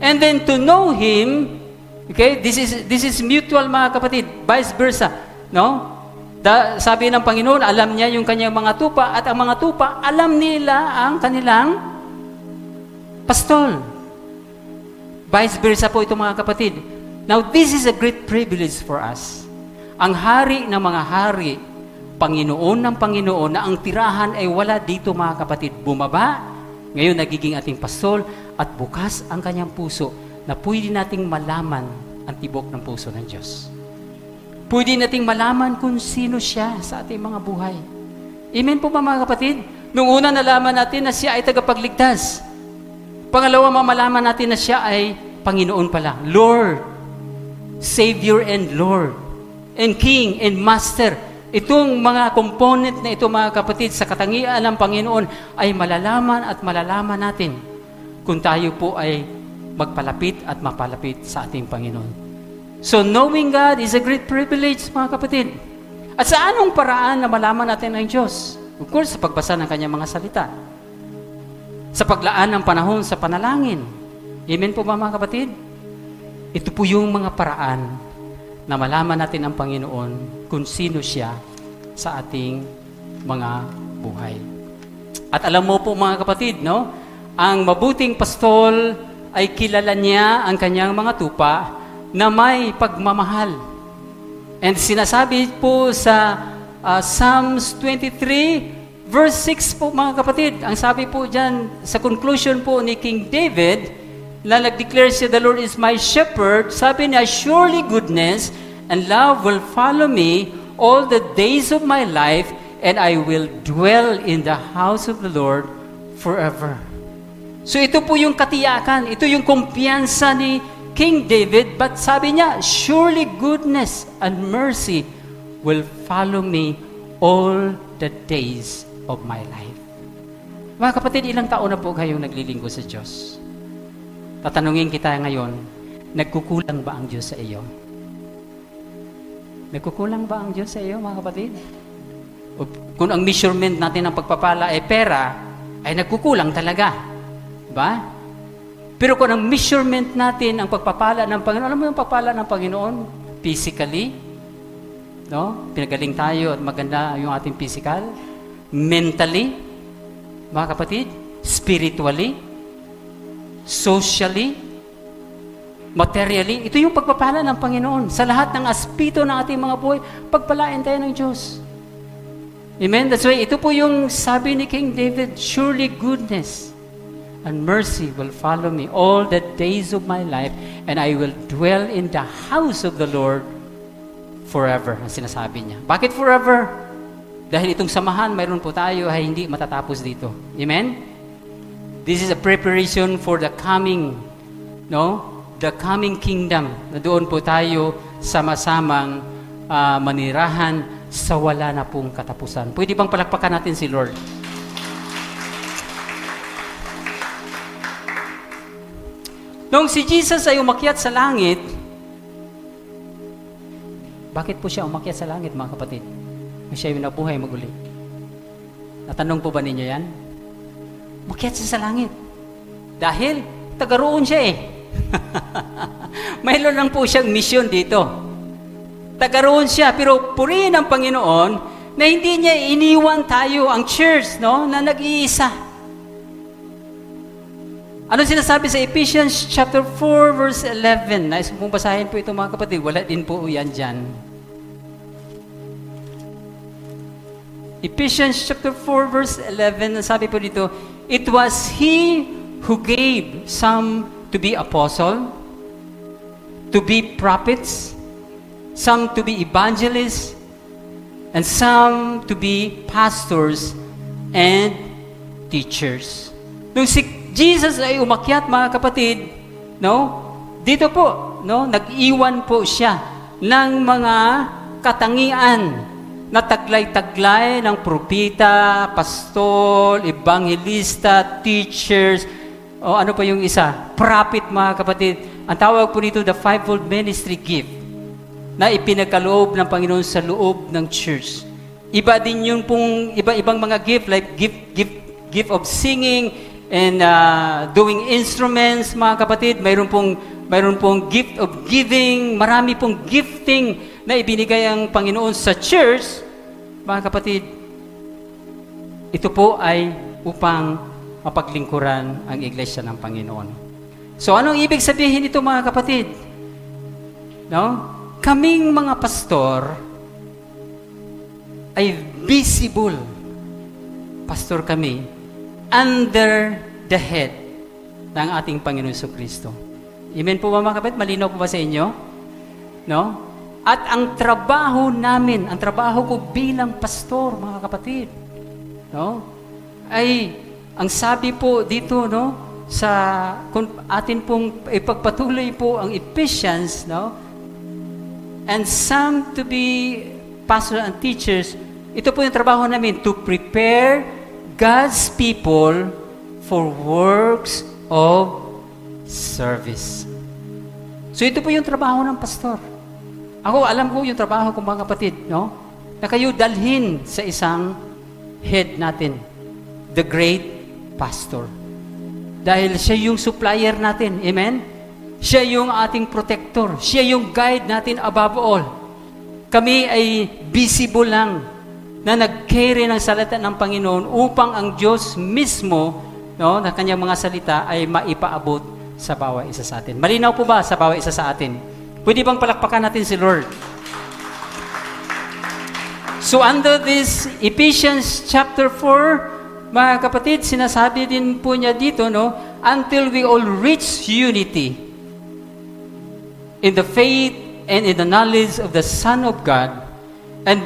And then to know Him, okay, this is mutual, mga kapatid, vice versa, no? Sabi ng Panginoon, alam niya yung kanyang mga tupa, at ang mga tupa, alam nila ang kanilang pastol. Vice versa po ito, mga kapatid. Now, this is a great privilege for us. Ang hari ng mga hari, Panginoon ng Panginoon, na ang tirahan ay wala dito, mga kapatid, bumaba, ngayon nagiging ating pastol, at bukas ang kanyang puso, na pwede nating malaman ang tibok ng puso ng Diyos. Pwede nating malaman kung sino siya sa ating mga buhay. Amen po ba, mga kapatid? Nung una, nalaman natin na siya ay tagapagligtas. Pangalawa, mamalaman natin na siya ay Panginoon pala. Lord, Savior and Lord, and King and Master. Itong mga component na ito, mga kapatid, sa katangian ng Panginoon ay malalaman at malalaman natin kung tayo po ay magpalapit at mapalapit sa ating Panginoon. So, knowing God is a great privilege, mga kapatid. At sa anong paraan na malaman natin ang Diyos? Of course, sa pagbasa ng kanyang mga salita. Sa paglaan ng panahon sa panalangin. Amen po ba, mga kapatid? Ito po yung mga paraan na malaman natin ang Panginoon kung sino siya sa ating mga buhay. At alam mo po, mga kapatid, no? Ang mabuting pastol ay kilala niya ang kanyang mga tupa na may pagmamahal. And sinasabi po sa Psalms 23, verse 6 po, mga kapatid, ang sabi po dyan, sa conclusion po ni King David, na nag-declare siya, the Lord is my shepherd, sabi niya, surely goodness and love will follow me all the days of my life, and I will dwell in the house of the Lord forever. So ito po yung katiyakan, ito yung kumpiyansa ni King David, but sabi niya, surely goodness and mercy will follow me all the days of my life. Mga kapatid, ilang taon na po kayong naglilingkod sa Diyos? Tatanungin kita ngayon, nagkukulang ba ang Diyos sa iyo? Nagkukulang ba ang Diyos sa iyo, mga kapatid? O, kung ang measurement natin ng pagpapala ay pera, ay nagkukulang talaga. Ba? Pero kung ang measurement natin, ang pagpapala ng Panginoon, alam mo yung pagpapala ng Panginoon? Physically, no? Pinagaling tayo at maganda yung ating physical. Mentally, mga kapatid, spiritually, socially, materially, ito yung pagpapala ng Panginoon. Sa lahat ng aspeto ng ating mga buhay, pagpalain tayo ng Diyos. Amen? That's why ito po yung sabi ni King David, surely goodness and mercy will follow me all the days of my life, and I will dwell in the house of the Lord forever, ang sinasabi niya. Bakit forever? Dahil itong samahan, mayroon po tayo ay hindi matatapos dito. Amen? This is a preparation for the coming, the coming kingdom, na doon po tayo sama-samang manirahan sa wala na pong katapusan. Pwede bang palakpakan natin si Lord? Nung si Jesus ay umakyat sa langit, bakit po siya umakyat sa langit, mga kapatid? Siya yung nabuhay maguli. Natanong po ba ninyo yan? Umakyat siya sa langit. Dahil, taga-roon siya eh. Mayroon lang po siyang misyon dito. Taga-roon siya, pero purihin ang Panginoon na hindi niya iniwan tayo, ang church, na nag-iisa. Ano sinasabi sa Ephesians chapter 4 verse 11? Nais kong basahin po ito, mga kapatid. Wala din po yan dyan. Ephesians chapter 4 verse 11, sabi po dito, it was He who gave some to be apostle, to be prophets, some to be evangelists, and some to be pastors and teachers. Nung si Jesus ay umakyat, mga kapatid, dito po, nag-iwan po siya ng mga katangian na taglay-taglay ng propita, pastol, evangelista, teachers, o ano pa yung isa? Prophet, mga kapatid. Ang tawag po dito, the fivefold ministry gift na ipinagkaloob ng Panginoon sa loob ng church. Iba din yung pong iba-ibang mga gift, like gift of singing, and doing instruments, mga kapatid. Mayroon pong gift of giving, marami pong gifting na ibinigay ang Panginoon sa church, mga kapatid. Ito po ay upang mapaglingkuran ang iglesia ng Panginoon. So, anong ibig sabihin ito, mga kapatid? Kaming mga pastor ay visible. Pastor kami under the head ng ating Panginoon Kristo. Amen po ba, mga kapatid? Malinaw po ba sa inyo? At ang trabaho namin, ang trabaho ko bilang pastor, mga kapatid, ay ang sabi po dito, sa kung atin pong ipagpatuloy po ang Ephesians, and some to be pastors and teachers, ito po yung trabaho namin, to prepare God's people for works of service. So ito po yung trabaho ng pastor. Ako, alam ko yung trabaho ko, mga kapatid, na kayo dalhin sa isang head natin, the great pastor. Dahil siya yung supplier natin, amen? Siya yung ating protector. Siya yung guide natin above all. Kami ay visible lang na nag-carry ng salita ng Panginoon upang ang Diyos mismo, na kanyang mga salita ay maipaabot sa bawat isa sa atin. Malinaw po ba sa bawat isa sa atin? Pwede bang palakpakan natin si Lord? So under this Ephesians chapter 4, mga kapatid, sinasabi din po niya dito, until we all reach unity in the faith and in the knowledge of the Son of God, and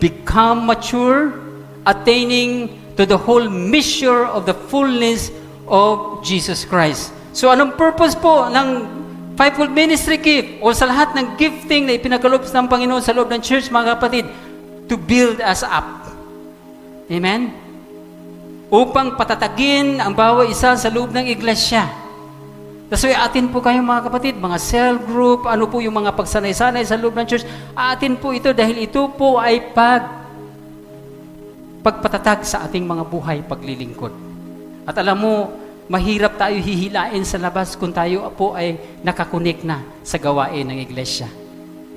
become mature, attaining to the whole measure of the fullness of Jesus Christ. So, anong purpose po ng fivefold ministry gift o sa lahat ng gifting na ipinagkaloob ng Panginoon sa loob ng church, mga kapatid? To build us up. Amen? Upang patatagin ang bawat isa sa loob ng iglesia. So, atin po kayo, mga kapatid, mga cell group, ano po yung mga pagsanay-sanay sa loob ng church, atin po ito dahil ito po ay pagpatatag sa ating mga buhay paglilingkod. At alam mo, mahirap tayo hihilain sa labas kung tayo po ay nakakunik na sa gawain ng iglesia.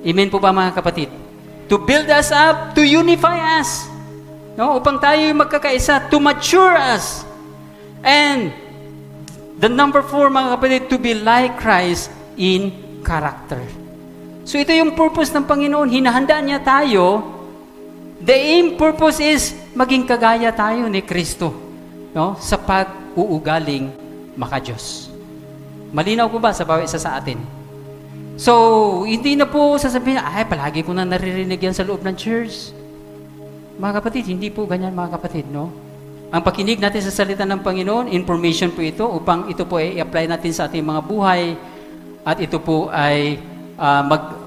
Amen po ba, mga kapatid? To build us up, to unify us. Upang tayo magkakaisa, to mature us. And the number 4, mga kapatid, to be like Christ in character. So ito yung purpose ng Panginoon. Hinahanda niya tayo. The aim purpose is maging kagaya tayo ni Kristo, sa pag-uugaling maka-Diyos. Malinaw po ba sa bawat isa sa atin? So, hindi na po sasabihin, ay, palagi ko na naririnig yan sa loob ng church. Mga kapatid, hindi po ganyan mga kapatid, no? Ang pakinig natin sa salita ng Panginoon, information po ito upang ito po ay i-apply natin sa ating mga buhay at ito po ay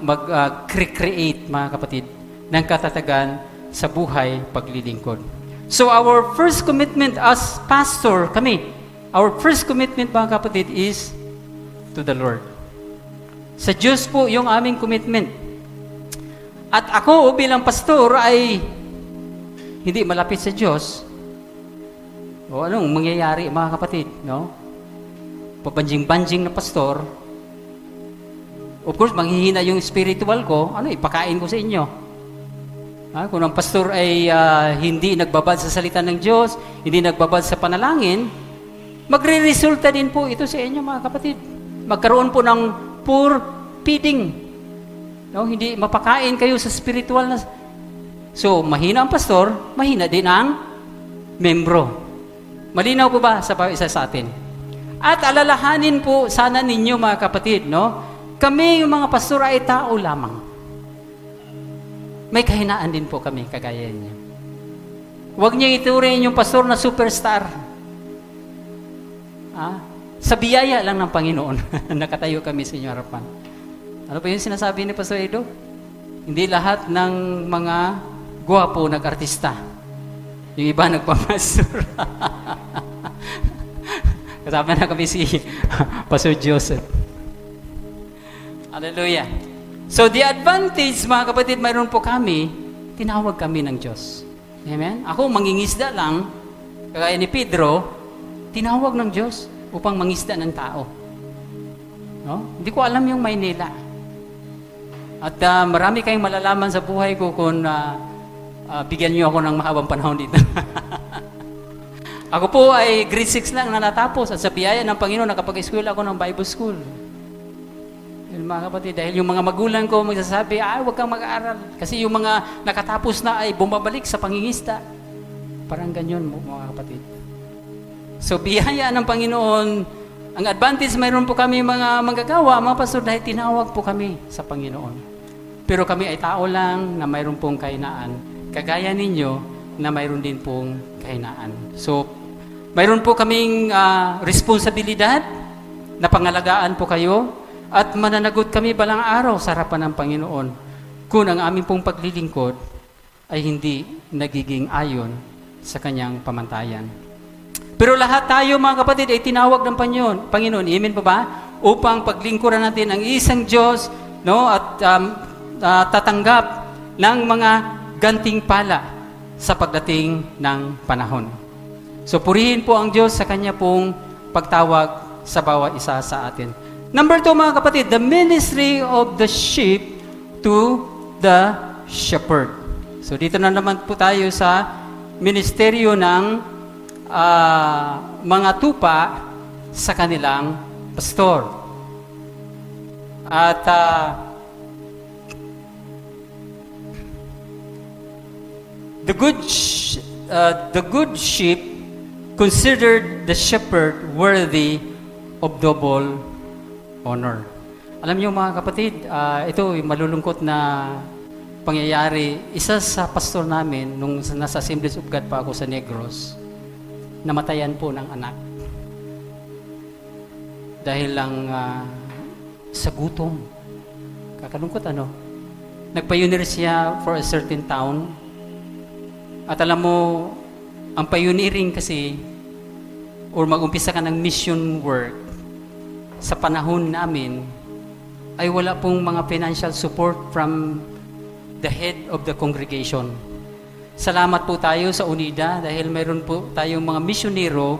mag-create, mga kapatid, ng katatagan sa buhay paglilingkod. So our first commitment as pastor, our first commitment, mga kapatid, is to the Lord. Sa Diyos po yung aming commitment. At ako bilang pastor ay hindi malapit sa Diyos. O anong mangyayari, mga kapatid, no? Pabanjing-banjing na pastor, of course, manghihina yung spiritual ko, ipakain ko sa inyo. Kung ang pastor ay hindi nagbabad sa salita ng Diyos, hindi nagbabad sa panalangin, magre-resulta din po ito sa inyo, mga kapatid. Magkaroon po ng poor feeding. No? Hindi mapakain kayo sa spiritual na. So, mahina ang pastor, mahina din ang membro. Malinaw po ba sa bawat isa sa atin? At alalahanin po sana ninyo, mga kapatid, no? Kami, yung mga pastor, ay tao lamang. May kahinaan din po kami, kagaya niyo. Huwag niyo ituring yung pastor na superstar. Sa biyaya lang ng Panginoon, nakatayo kami sa inyong harapan. Ano pa yung sinasabi ni Pastor Edo? Hindi lahat ng mga gwapo nag-artista. Yung iba nagpapastor. Kasama na kami si Pastor Joseph. Hallelujah. So the advantage, mga kapatid, mayroon po kami, tinawag kami ng Diyos. Amen? Ako, mangingisda lang, kagaya ni Pedro, tinawag ng Diyos upang mangisda ng tao. No? Hindi ko alam yung Maynila. At marami kayong malalaman sa buhay ko kung bigyan niyo ako ng mahabang panahon dito. Ako po ay grade 6 lang na natapos at sa biyaya ng Panginoon nakapag-eskwela ako ng Bible School. Yun, mga kapatid, dahil yung mga magulang ko magsasabi, huwag kang mag-aaral. Kasi yung mga nakatapos na ay bumabalik sa pangingista. Parang ganyan mo, mga kapatid. So, biyaya ng Panginoon, ang advantage, mayroon po kami mga manggagawa, mga pastor, dahil tinawag po kami sa Panginoon. Pero kami ay tao lang na mayroon pong kahinaan. Kagaya ninyo na mayroon din pong kahinaan. So, mayroon po kaming responsibilidad na pangalagaan po kayo at mananagot kami balang araw sa harapan ng Panginoon kung ang aming pong paglilingkod ay hindi nagiging ayon sa Kanyang pamantayan. Pero lahat tayo, mga kapatid, ay tinawag ng Panginoon. Amen po ba? Upang paglingkuran natin ang isang Diyos, no? At tatanggap ng mga gantimpala sa pagdating ng panahon. So, purihin po ang Diyos sa Kanya pong pagtawag sa bawat isa sa atin. Number 2, mga kapatid, the ministry of the sheep to the shepherd. So, dito na naman po tayo sa ministeryo ng mga tupa sa kanilang pastor. At the good sheep considered the shepherd worthy of double honor. Alam niyo, mga kapatid, ito yung malulungkot na pangyayari. Isa sa pastor namin, nung nasa Assemblies of God pa ako sa Negros, namatayan po ng anak. Dahil lang sa gutom. Kakalungkot, ano? Nagpioneer siya for a certain town. At alam mo, ang pioneering kasi, or mag-umpisa ka ng mission work, sa panahon namin, ay wala pong mga financial support from the head of the congregation. Salamat po tayo sa UNIDA dahil mayroon po tayong mga misyonero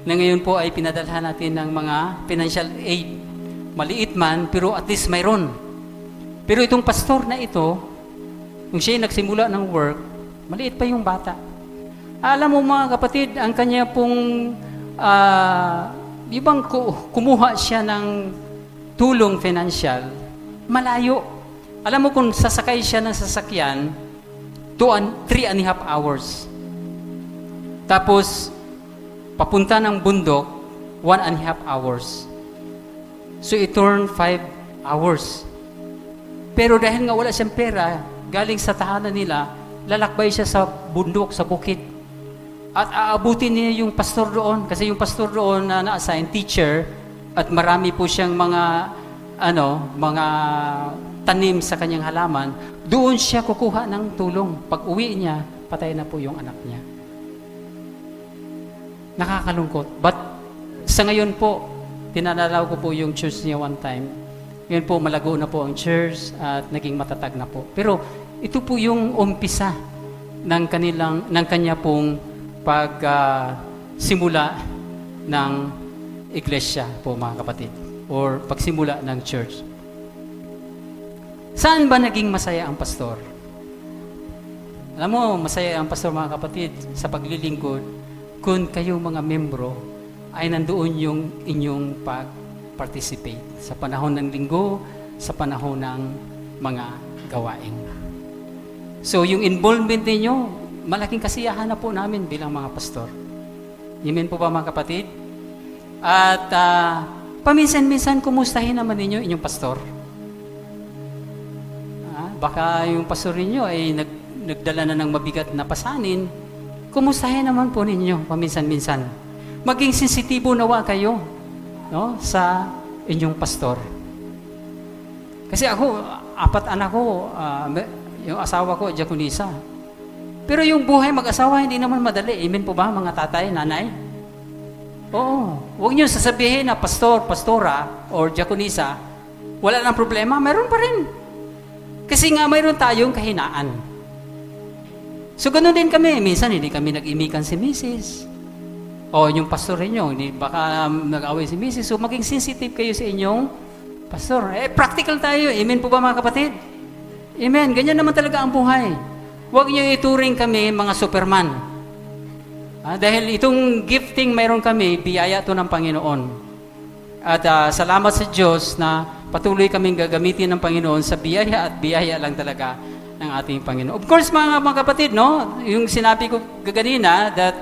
na ngayon po ay pinadalhan natin ng mga financial aid. Maliit man, pero at least mayroon. Pero itong pastor na ito, nung siya nagsimula ng work, maliit pa yung bata. Alam mo, mga kapatid, ang kanya pong ibang kumuha siya ng tulong financial, malayo. Alam mo kung sasakay siya ng sasakyan, 3.5 hours. Tapos, papunta ng bundok, 1.5 hours. So it turned 5 hours. Pero dahil nga wala siyang pera, galing sa tahanan nila, lalakbay siya sa bundok, sa bukid. At aabutin niya yung pastor doon. Kasi yung pastor doon na na-assign, teacher, at marami po siyang mga tanim sa kanyang halaman, doon siya kukuha ng tulong. Pag uwi niya, patay na po yung anak niya. Nakakalungkot. But sa ngayon po, tinanalaw ko po yung church niya one time. Ngayon po, malago na po ang church at naging matatag na po. Pero ito po yung umpisa ng kanya pong pagsimula ng iglesia po, mga kapatid, or pagsimula ng church. Saan ba naging masaya ang pastor? Alam mo, masaya ang pastor, mga kapatid, sa paglilingkod kung kayo mga membro ay nandoon yung inyong pag-participate sa panahon ng linggo, sa panahon ng mga gawain. So, yung involvement ninyo, malaking kasiyahan na po namin bilang mga pastor. Amen po ba, mga kapatid? At paminsan-minsan, kumustahin naman ninyo inyong pastor. Baka yung pastor ninyo ay nagdala na ng mabigat na pasanin, kumustahin naman po ninyo paminsan-minsan. Maging sensitibo nawa kayo, no, sa inyong pastor. Kasi ako, 4 anak ko, yung asawa ko, diakonisa. Pero yung buhay mag-asawa, hindi naman madali. Amen po ba, mga tatay, nanay? Oo. Huwag niyo sasabihin na pastor, pastora, or diakonisa, wala nang problema, meron pa rin. Kasi nga mayroon tayong kahinaan. So ganoon din kami. Minsan hindi kami nag-imikan si Mrs. O yung pastor niyo, hindi baka nag-away si Mrs. So maging sensitive kayo sa inyong pastor. Practical tayo. Amen po ba, mga kapatid? Amen. Ganyan naman talaga ang buhay. Huwag niyo ituring kami mga Superman. Dahil itong gifting mayroon kami, biyaya to ng Panginoon. At salamat sa Diyos na patuloy kaming gagamitin ng Panginoon sa biyaya at biyaya lang talaga ng ating Panginoon. Of course, mga kapatid, no? Yung sinabi ko kaganina that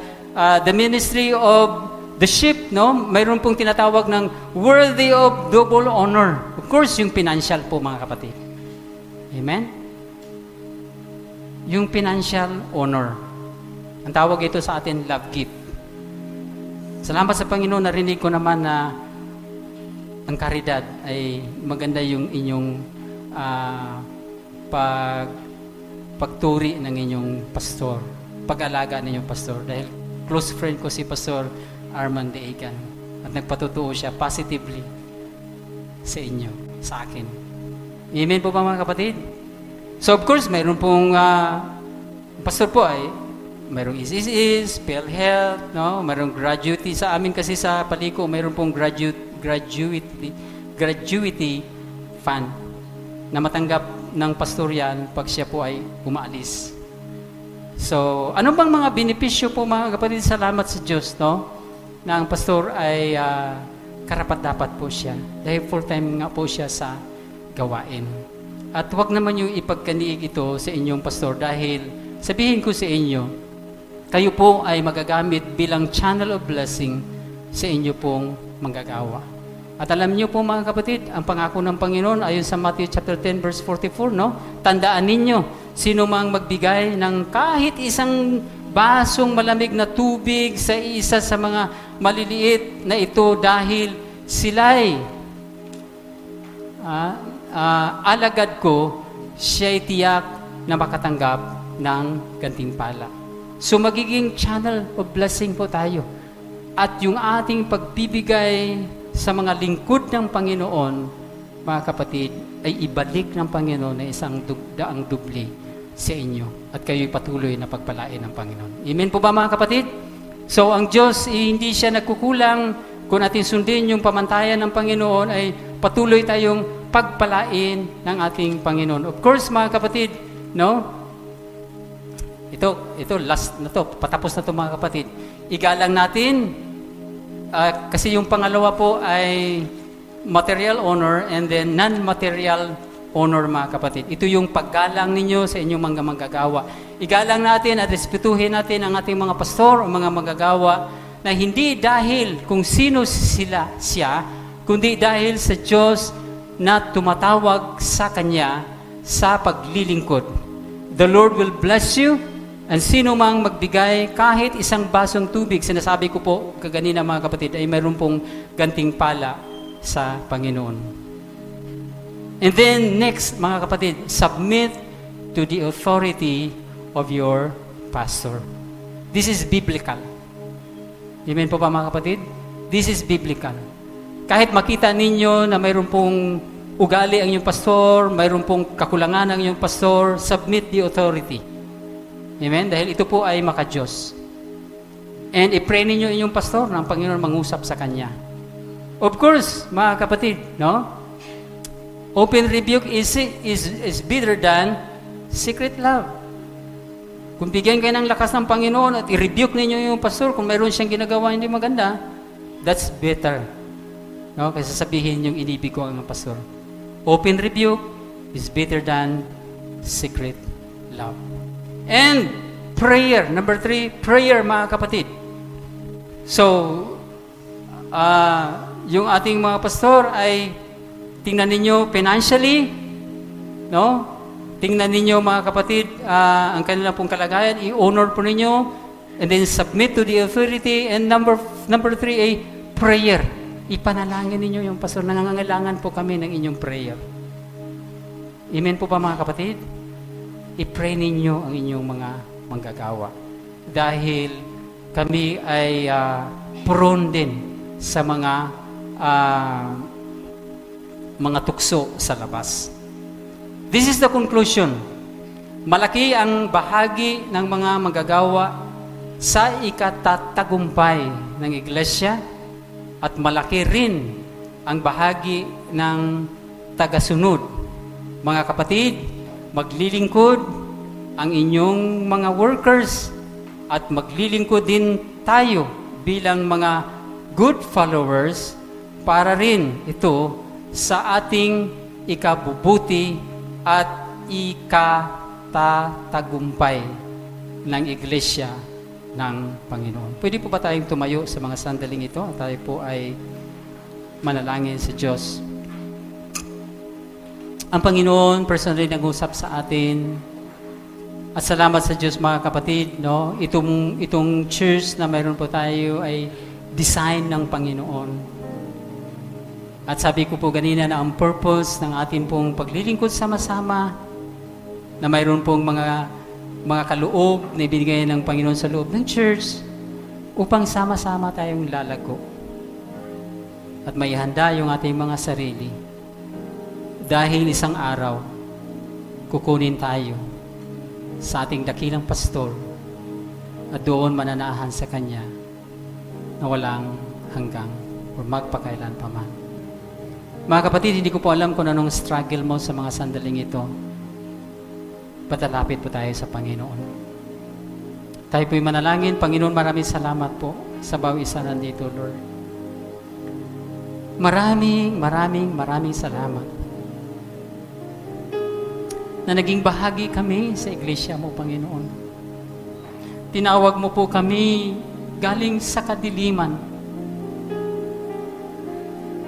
the ministry of the sheep, no? Mayroon pong tinatawag ng worthy of double honor. Of course, yung financial po, mga kapatid. Amen? Yung financial honor. Ang tawag ito sa atin, love gift. Salamat sa Panginoon, narinig ko naman na ang karidad ay maganda yung inyong pagturi ng inyong pastor, pag-alaga ng inyong pastor. Dahil close friend ko si Pastor Arman De Egan at nagpatutuo siya positively sa inyo, sa akin. Amen po ba, mga kapatid? So of course, mayroon pong pastor po ay mayroong is, PhilHealth, no? Mayroong gratuity sa amin kasi sa Paliko, mayroon pong gratuity fund na matanggap ng pastor yan pag siya po ay umaalis. So, ano bang mga benepisyo po, mga kapatid? Salamat sa Diyos, no? Na ang pastor ay karapat-dapat po siya. Dahil full-time nga po siya sa gawain. At huwag naman yung ipagkaniig ito sa inyong pastor dahil sabihin ko sa inyo, kayo po ay magagamit bilang channel of blessing sa inyo pong manggagawa. At alam niyo po, mga kapatid, ang pangako ng Panginoon ayon sa Matthew chapter 10 verse 44, no? Tandaan ninyo, sino mang magbigay ng kahit isang basong malamig na tubig sa isa sa mga maliliit na ito dahil sila'y alagad ko, siya'y tiyak na makatanggap ng gantimpala. So magiging channel of blessing po tayo. At yung ating pagbibigay sa mga lingkod ng Panginoon, mga kapatid, ay ibalik ng Panginoon na isang daang dubli sa inyo. At kayo'y patuloy na pagpalain ng Panginoon. Amen po ba, mga kapatid? So ang Diyos, hindi siya nagkukulang. Kung ating sundin yung pamantayan ng Panginoon, ay patuloy tayong pagpalain ng ating Panginoon. Of course, mga kapatid, no? Ito, last na to, patapos na to, mga kapatid. Igalang natin, kasi yung pangalawa po ay material honor and then non-material honor, mga kapatid. Ito yung paggalang ninyo sa inyong mga manggagawa. Igalang natin at respetuhin natin ang ating mga pastor o mga manggagawa na hindi dahil kung sino siya, kundi dahil sa Diyos na tumatawag sa Kanya sa paglilingkod. The Lord will bless you, and sino mang magbigay kahit isang basong tubig, sinasabi ko po kaganina mga kapatid, ay mayroon pong gantimpala sa Panginoon. And then next mga kapatid, submit to the authority of your pastor. This is biblical. Amen po ba mga kapatid? This is biblical. Kahit makita ninyo na mayroon pong ugali ang inyong pastor, mayroon pong kakulangan ang inyong pastor, submit the authority. Amen? Dahil ito po ay maka-Diyos. And i-pray ninyo inyong pastor na ang Panginoon mangusap sa kanya. Of course, mga kapatid, no? Open rebuke is better than secret love. Kung bigyan kayo ng lakas ng Panginoon at i-rebuke ninyo yung pastor kung mayroon siyang ginagawa hindi maganda, that's better. No? Kasi sabihin yung inibig ko ang pastor. Open rebuke is better than secret love. And prayer. Number 3, prayer mga kapatid. So, yung ating mga pastor ay tingnan ninyo financially, no? Tingnan ninyo mga kapatid, ang kanilang pong kalagayan, i-honor po ninyo, and then submit to the authority. And number 3 ay prayer. Ipanalangin ninyo yung pastor. Nangangailangan po kami ng inyong prayer. Amen po ba mga kapatid? I-pray ninyo ang inyong mga manggagawa. Dahil kami ay prone din sa mga tukso sa labas. This is the conclusion. Malaki ang bahagi ng mga manggagawa sa ikatatagumpay ng iglesia at malaki rin ang bahagi ng tagasunod. Mga kapatid, maglilingkod ang inyong mga workers at maglilingkod din tayo bilang mga good followers para rin ito sa ating ikabubuti at ikatatagumpay ng iglesia ng Panginoon. Pwede po ba tayong tumayo sa mga sandaling ito? Tayo po ay manalangin sa Diyos. Ang Panginoon personally nag-usap sa atin. At salamat sa Diyos mga kapatid, no? Itong church na mayroon po tayo ay design ng Panginoon. At sabi ko po ganina na ang purpose ng ating pong paglilingkod sama-sama na mayroon pong mga kaloob na ibinigay ng Panginoon sa loob ng church upang sama-sama tayong lalago at may handa yung ating mga sarili dahil isang araw kukunin tayo sa ating dakilang pastor at doon mananahan sa Kanya na walang hanggang o magpakailan pa man. Mga kapatid, hindi ko po alam kung anong struggle mo sa mga sandaling ito. Patalapit po tayo sa Panginoon. Tayo po'y manalangin. Panginoon, maraming salamat po sa bawat isa nandito, Lord. Maraming salamat na naging bahagi kami sa iglesia mo, Panginoon. Tinawag mo po kami galing sa kadiliman.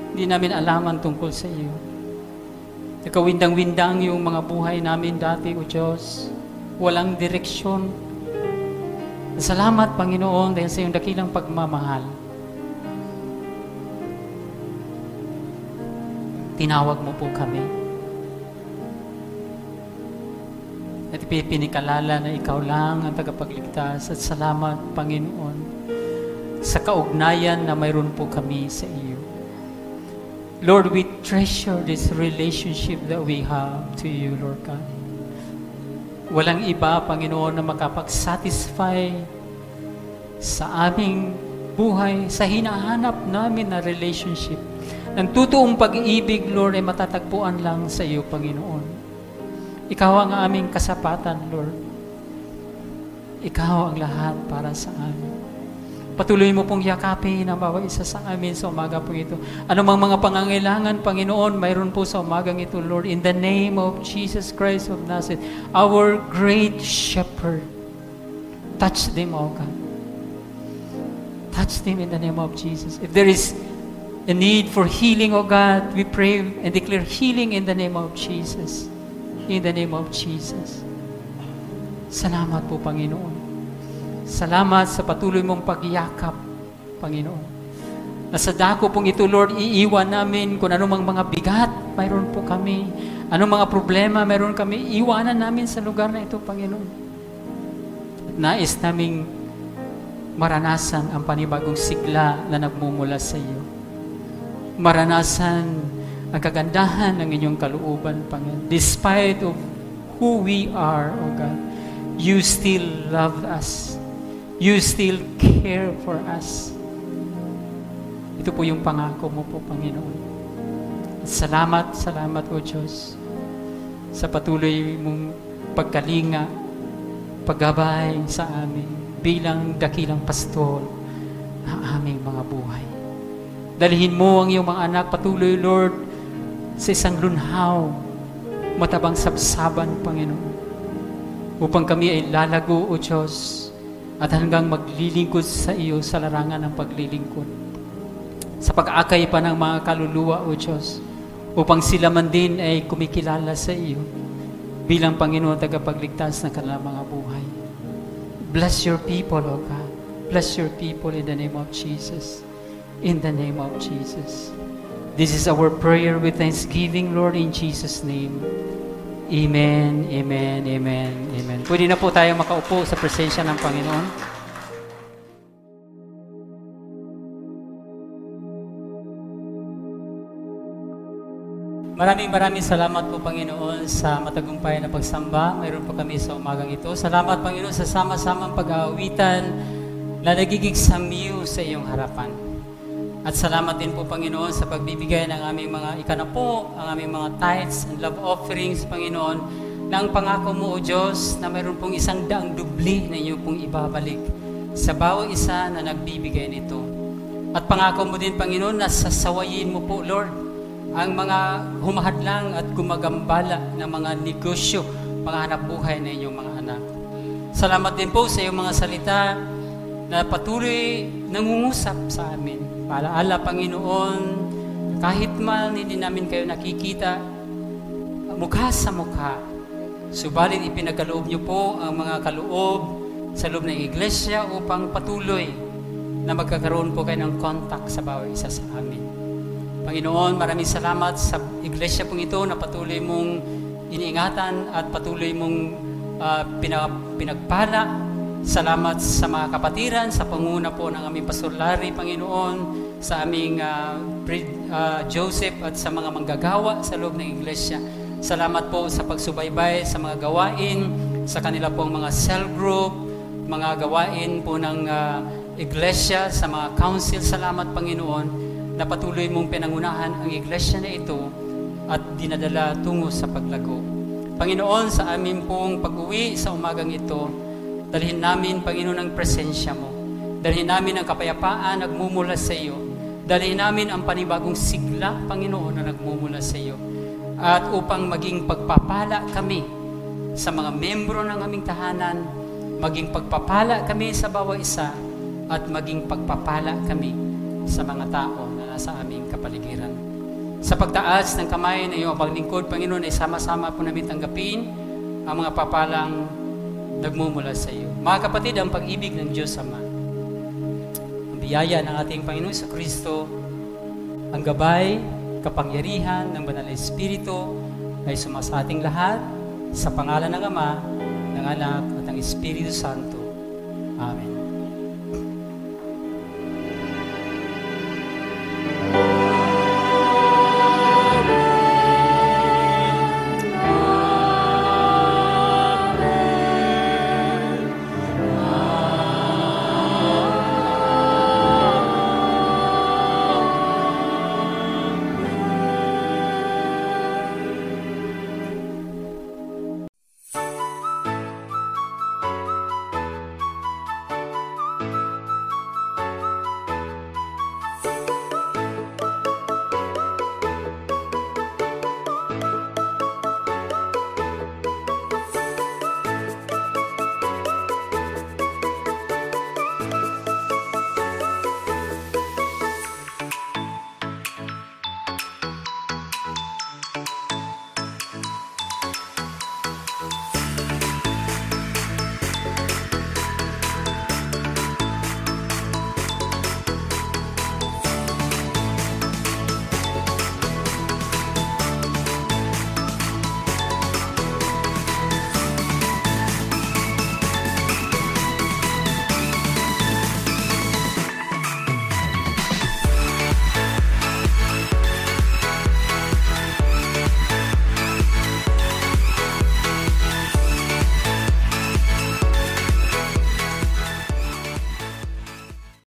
Hindi namin alaman tungkol sa iyo. Nakawindang-windang yung mga buhay namin dati, O Diyos. Walang direksyon. Salamat, Panginoon, dahil sa iyong dakilang pagmamahal. Tinawag mo po kami. At ipinikalala na ikaw lang ang tagapagligtas. At salamat, Panginoon, sa kaugnayan na mayroon po kami sa iyo. Lord, we treasure this relationship that we have to you, Lord God. Walang iba, Panginoon, na makapag-satisfy sa aming buhay, sa hinahanap namin na relationship. Ang totoong pag-ibig, Lord, ay matatagpuan lang sa iyo, Panginoon. Ikaw ang aming kasapatan, Lord. Ikaw ang lahat para sa amin. Patuloy mo pong yakapin ang bawat isa sa amin sa umaga po ito. Anumang mga pangangailangan, Panginoon, mayroon po sa umagang ito, Lord. In the name of Jesus Christ of Nazareth, our great shepherd. Touch them, O God. Touch them in the name of Jesus. If there is a need for healing, O God, we pray and declare healing in the name of Jesus. In the name of Jesus. Salamat po, Panginoon. Salamat sa patuloy mong pagyakap, Panginoon. Na sa dako pong ito, Lord, iiwan namin kung anumang mga bigat, mayroon po kami. Anong mga problema, mayroon kami, iwanan namin sa lugar na ito, Panginoon. At nais naming maranasan ang panibagong sigla na nagmumula sa iyo. Maranasan ang kagandahan ng inyong kalooban, Panginoon. Despite of who we are, O God, you still love us. You still care for us. Ito po yung pangako mo po, Panginoon. Salamat, salamat, O Diyos, sa patuloy mong pagkalinga, paggabay sa amin bilang dakilang pastor ng aming mga buhay. Dalhin mo ang iyong mga anak patuloy, Lord, sa isang lunhaw, matabang sabsaban, Panginoon, upang kami ay lalago, O Diyos, at hanggang maglilingkod sa iyo sa larangan ng paglilingkod. Sa pag-akay pa ng mga kaluluwa, O Diyos, upang sila man din ay kumikilala sa iyo bilang Panginoon tagapagligtas ng kanilang mga buhay. Bless your people, O God. Bless your people in the name of Jesus. In the name of Jesus. This is our prayer with thanksgiving, Lord, in Jesus' name. Amen, amen, amen, amen. Pwede na po tayo makaupo sa presensya ng Panginoon. Maraming salamat po, Panginoon, sa matagumpay na pagsamba. Mayroon po kami sa umagang ito. Salamat, Panginoon, sa sama-samang pag-aawitan na nagiging samyo sa iyong harapan. At salamat din po, Panginoon, sa pagbibigay ng aming mga ikanapo, ang aming mga tithes and love offerings, Panginoon, na ang pangako mo, O Diyos, na mayroon pong 100 dubli na iyo pong ibabalik sa bawat isa na nagbibigay nito. At pangako mo din, Panginoon, na sasawayin mo po, Lord, ang mga humahadlang at gumagambala ng mga negosyo, mga hanap buhay na inyong mga anak. Salamat din po sa iyong mga salita na patuloy nangungusap sa amin. Paalaala, Panginoon, kahit man hindi namin kayo nakikita mukha sa mukha, subalit ipinagaloob niyo po ang mga kaloob sa loob ng iglesia upang patuloy na magkakaroon po kayo ng contact sa bawat isa sa amin. Panginoon, maraming salamat sa iglesia pong ito na patuloy mong iniingatan at patuloy mong pinagpala. Salamat sa mga kapatiran, sa panguna po ng aming Pastor Larry, Panginoon, sa aming Joseph at sa mga manggagawa sa loob ng iglesia. Salamat po sa pagsubaybay sa mga gawain, sa kanila pong mga cell group, mga gawain po ng iglesia, sa mga council. Salamat, Panginoon, na patuloy mong pinangunahan ang iglesia na ito at dinadala tungo sa paglago. Panginoon, sa amin pong pag-uwi sa umagang ito, dalhin namin, Panginoon, ang presensya mo. Dalhin namin ang kapayapaan nagmumula sa iyo. Dalhin namin ang panibagong sigla, Panginoon, na nagmumula sa iyo. At upang maging pagpapala kami sa mga membro ng aming tahanan, maging pagpapala kami sa bawat isa, at maging pagpapala kami sa mga tao na nasa aming kapaligiran. Sa pagtaas ng kamay na iyong paglingkod, Panginoon, ay sama-sama po namin tanggapin ang mga papalang nagmumula sa iyo. Mga kapatid, ang pag-ibig ng Diyos Ama, ang biyaya ng ating Panginoon sa Kristo, ang gabay, kapangyarihan ng Banal na Espiritu ay sumasa ating lahat sa pangalan ng Ama, ng Anak at ng Espiritu Santo. Amen.